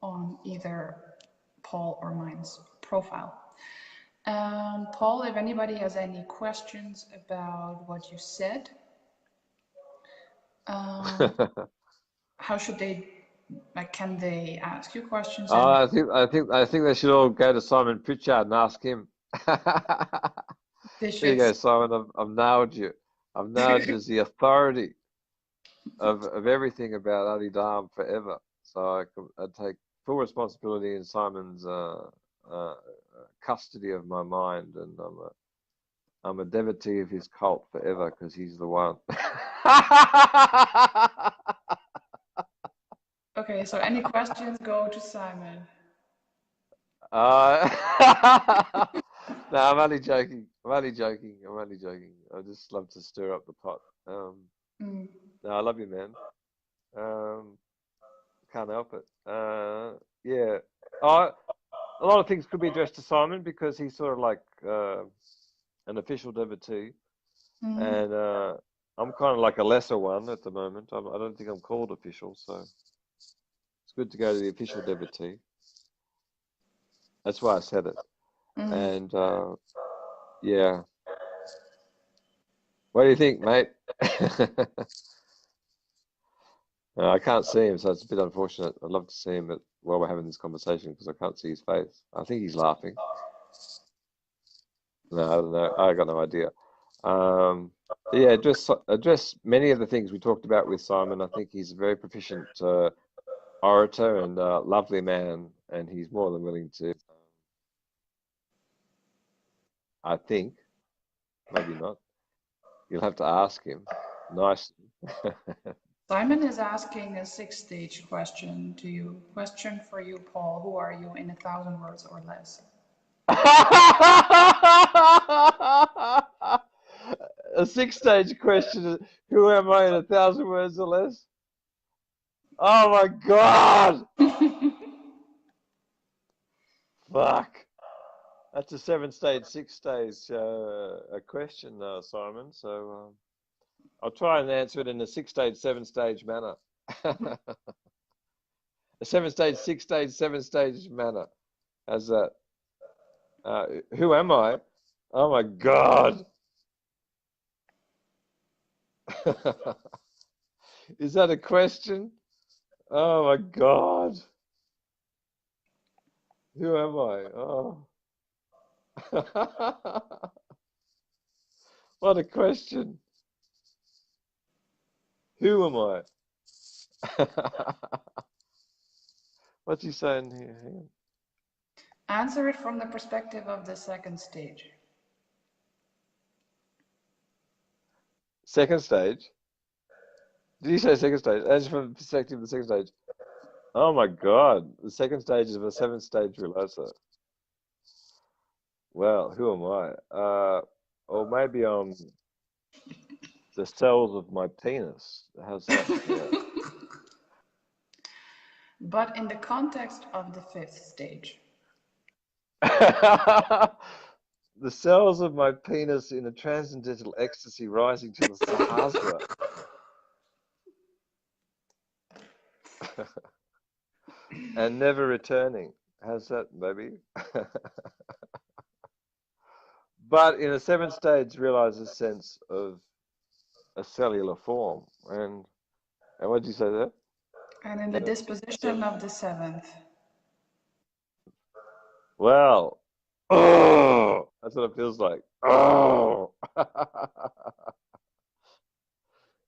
on either Paul or mine's profile. Paul, if anybody has any questions about what you said, how should they, like, can they ask you questions? And I think they should all go to Simon Pritchard and ask him. they There you should. go, Simon. I've nailed you. I've nailed you as the authority of everything about Adi Dham forever. So I take full responsibility in Simon's custody of my mind, and I'm a devotee of his cult forever because he's the one. Okay, so any questions, go to Simon. No, I'm only joking. I'm only joking. I just love to stir up the pot. No, I love you, man. Can't help it. Yeah. A lot of things could be addressed to Simon because he's sort of like an official devotee, and I'm kind of like a lesser one at the moment. I don't think I'm called official, so it's good to go to the official devotee. That's why I said it. And yeah. What do you think, mate? I can't see him, so it's a bit unfortunate. I'd love to see him while we're having this conversation because I can't see his face. I think he's laughing. No, I don't know. I got no idea. Yeah, address many of the things we talked about with Simon. I think he's a very proficient orator and lovely man, and he's more than willing to. I think, maybe not. You'll have to ask him nicely. Simon is asking a 6-stage question to you. Question for you, Paul. Who are you in 1,000 words or less? A 6-stage question. Who am I in 1,000 words or less? Oh my God! Fuck. That's a 7-stage, 6-stage a question, Simon. So I'll try and answer it in a 6-stage, 7-stage manner. A 7-stage, 6-stage, 7-stage manner. How's that? Who am I? Oh my God. Is that a question? Oh my God. Who am I? Oh. What a question. Who am I? What's he saying here? Hang on. Answer it from the perspective of the second stage. Second stage? Did you say second stage? As from the perspective of the second stage. Oh my God. The second stage of a 7-stage realizer. Well, who am I? Or maybe I'm the cells of my penis. How's that? Yeah. But in the context of the fifth stage. The cells of my penis in a transcendental ecstasy rising to the Sahasra. And never returning. How's that, baby? But in a 7-stage realize a sense of a cellular form. And what did you say there? And in the disposition of the seventh. Well, oh, that's what it feels like. Oh.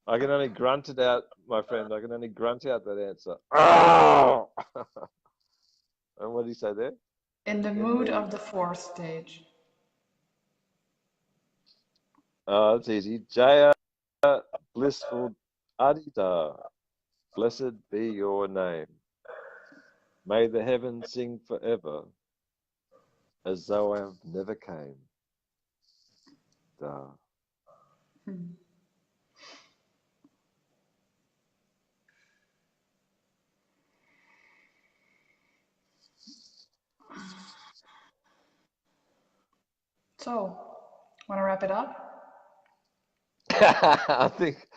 I can only grunt it out, my friend. I can only grunt out that answer. Oh. And what did he say there? In the mood of the fourth stage. It's easy. Jaya, blissful Adida. Blessed be your name. May the heavens sing forever, as though I never came. Da. So, want to wrap it up? I think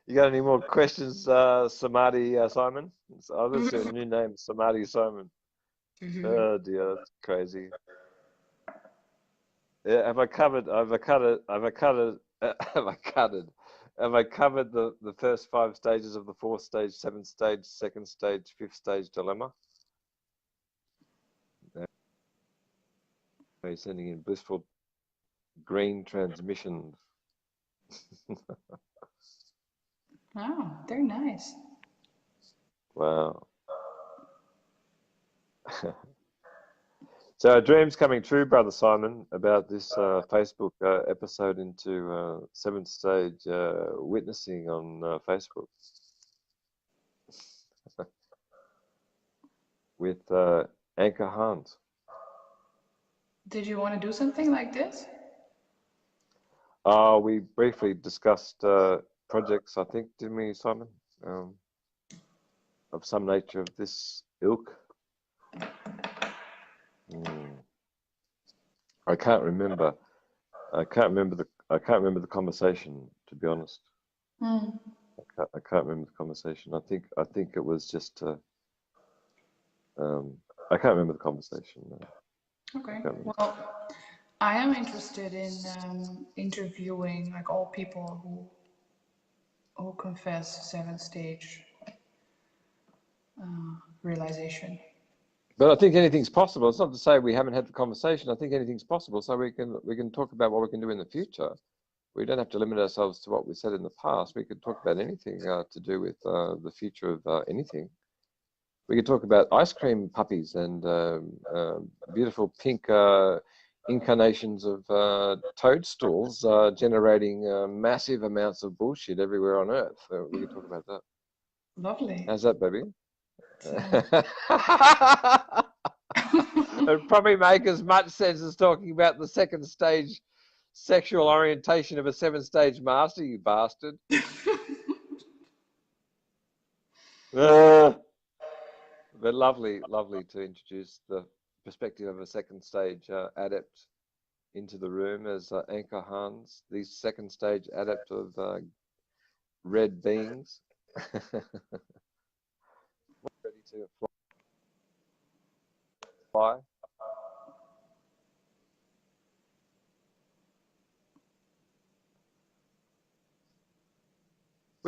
you got any more questions, Samadhi Simon? Oh, that's your new name, Samadhi Simon. Oh dear, that's crazy. Yeah, have I covered the first 5 stages of the 4th stage, 7th stage, 2nd stage, 5th stage dilemma? Are you sending in blissful green transmissions? Oh, they're nice. Wow. So our dream's coming true, Brother Simon, about this Facebook episode into 7th stage witnessing on Facebook with Anchor Hunt. Did you want to do something like this? We briefly discussed projects, I think, didn't we, Simon? Of some nature of this ilk. I can't remember. I can't remember the conversation, to be honest. I can't remember the conversation. I think it was just. I can't remember the conversation. No. Okay. Well, I am interested in interviewing like all people who confess 7th stage realization. But I think anything's possible. It's not to say we haven't had the conversation. I think anything's possible. So we can talk about what we can do in the future. We don't have to limit ourselves to what we said in the past. We could talk about anything to do with the future of anything. We could talk about ice cream puppies and beautiful pink incarnations of toadstools generating massive amounts of bullshit everywhere on Earth. We could talk about that. Lovely. How's that, baby? It'd probably make as much sense as talking about the 2nd stage sexual orientation of a 7-stage master, you bastard. But lovely to introduce the perspective of a 2nd stage adept into the room as Anchor Hans, the 2nd stage adept of red beings. Ready to fly.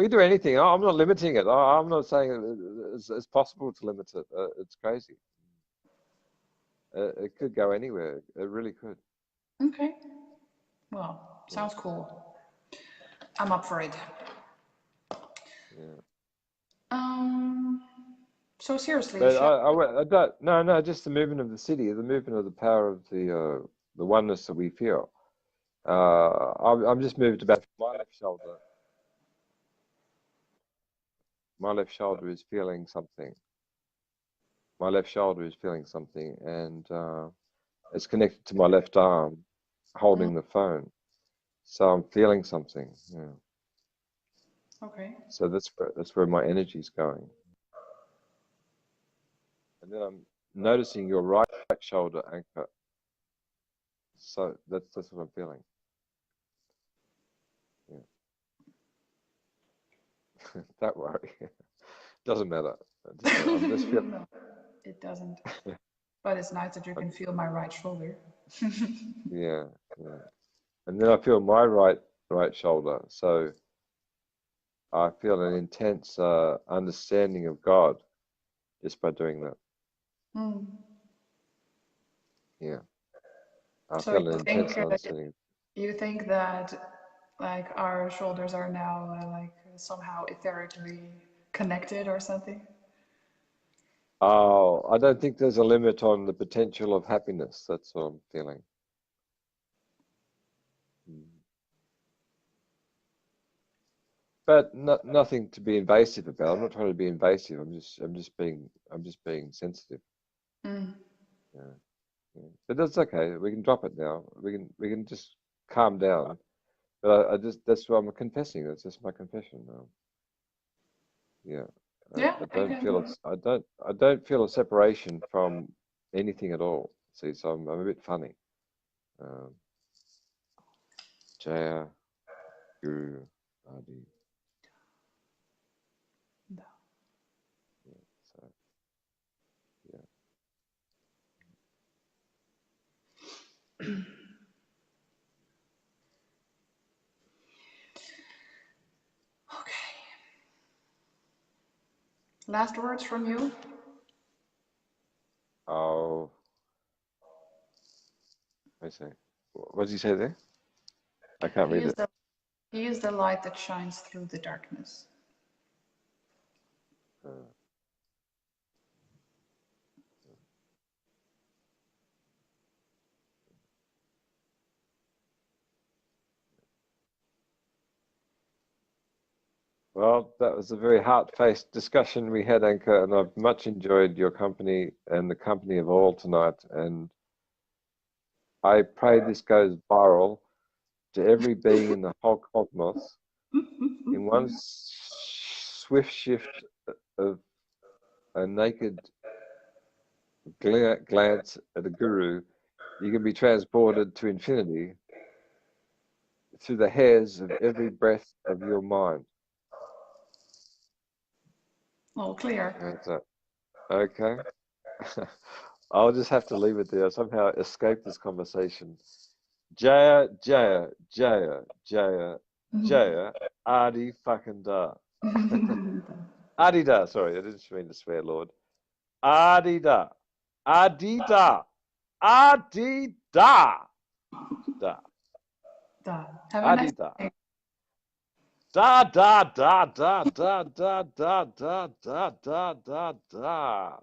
We can do anything. I'm not limiting it. I'm not saying it's possible to limit it. It's crazy. It could go anywhere. It really could. Okay. Well, Yeah. sounds cool. I'm up for it. Yeah. Um. So seriously, But shall I don't. No. Just the movement of the city, the movement of the power of the oneness that we feel. I'm just moved about my left shoulder. My left shoulder is feeling something. My left shoulder is feeling something, and it's connected to my left arm, holding the phone. So I'm feeling something. Yeah. okay. So that's where my energy's going. And then I'm noticing your right shoulder anchor. So that's what I'm feeling. Yeah. Don't worry. Doesn't matter. I'm just feeling. No, it doesn't. But it's nice that you can feel my right shoulder. Yeah, yeah. And then I feel my right shoulder. So I feel an intense understanding of God just by doing that. Mm. Yeah, I So feel an intense understanding. you think that like our shoulders are now like somehow etherically connected or something? Oh, I don't think there's a limit on the potential of happiness. That's what I'm feeling. Mm. But nothing to be invasive about. I'm not trying to be invasive. I'm just being sensitive. Mm. Yeah, yeah. But that's okay. We can drop it now. We can just calm down. But I just that's what I'm confessing. That's just my confession. Yeah, Yeah, I I don't feel can. it's I don't feel a separation from anything at all. See, so I'm a bit funny. Um, Jaya, Guru, Adi. Yeah, so yeah. Okay. Last words from you? Oh, I see. What did you say there? I can't He read is it. the he is the light that shines through the darkness. Uh, well, that was a very heart-faced discussion we had, Anchor, and I've much enjoyed your company and the company of all tonight. And I pray this goes viral to every being in the whole cosmos in one swift shift of a naked glance at a guru. You can be transported to infinity through the hairs of every breath of your mind. All clear. How's that? Okay. I'll just have to leave it there. Somehow escape this conversation. Jaya, Jaya, Jaya, Jaya, Jaya, Adi fucking da. Adi da, sorry, I didn't mean to swear, Lord. Adi da. Adi da. Adi da. Da. Da. Have a nice Adi da. day. Da da da da da da da da da da da da.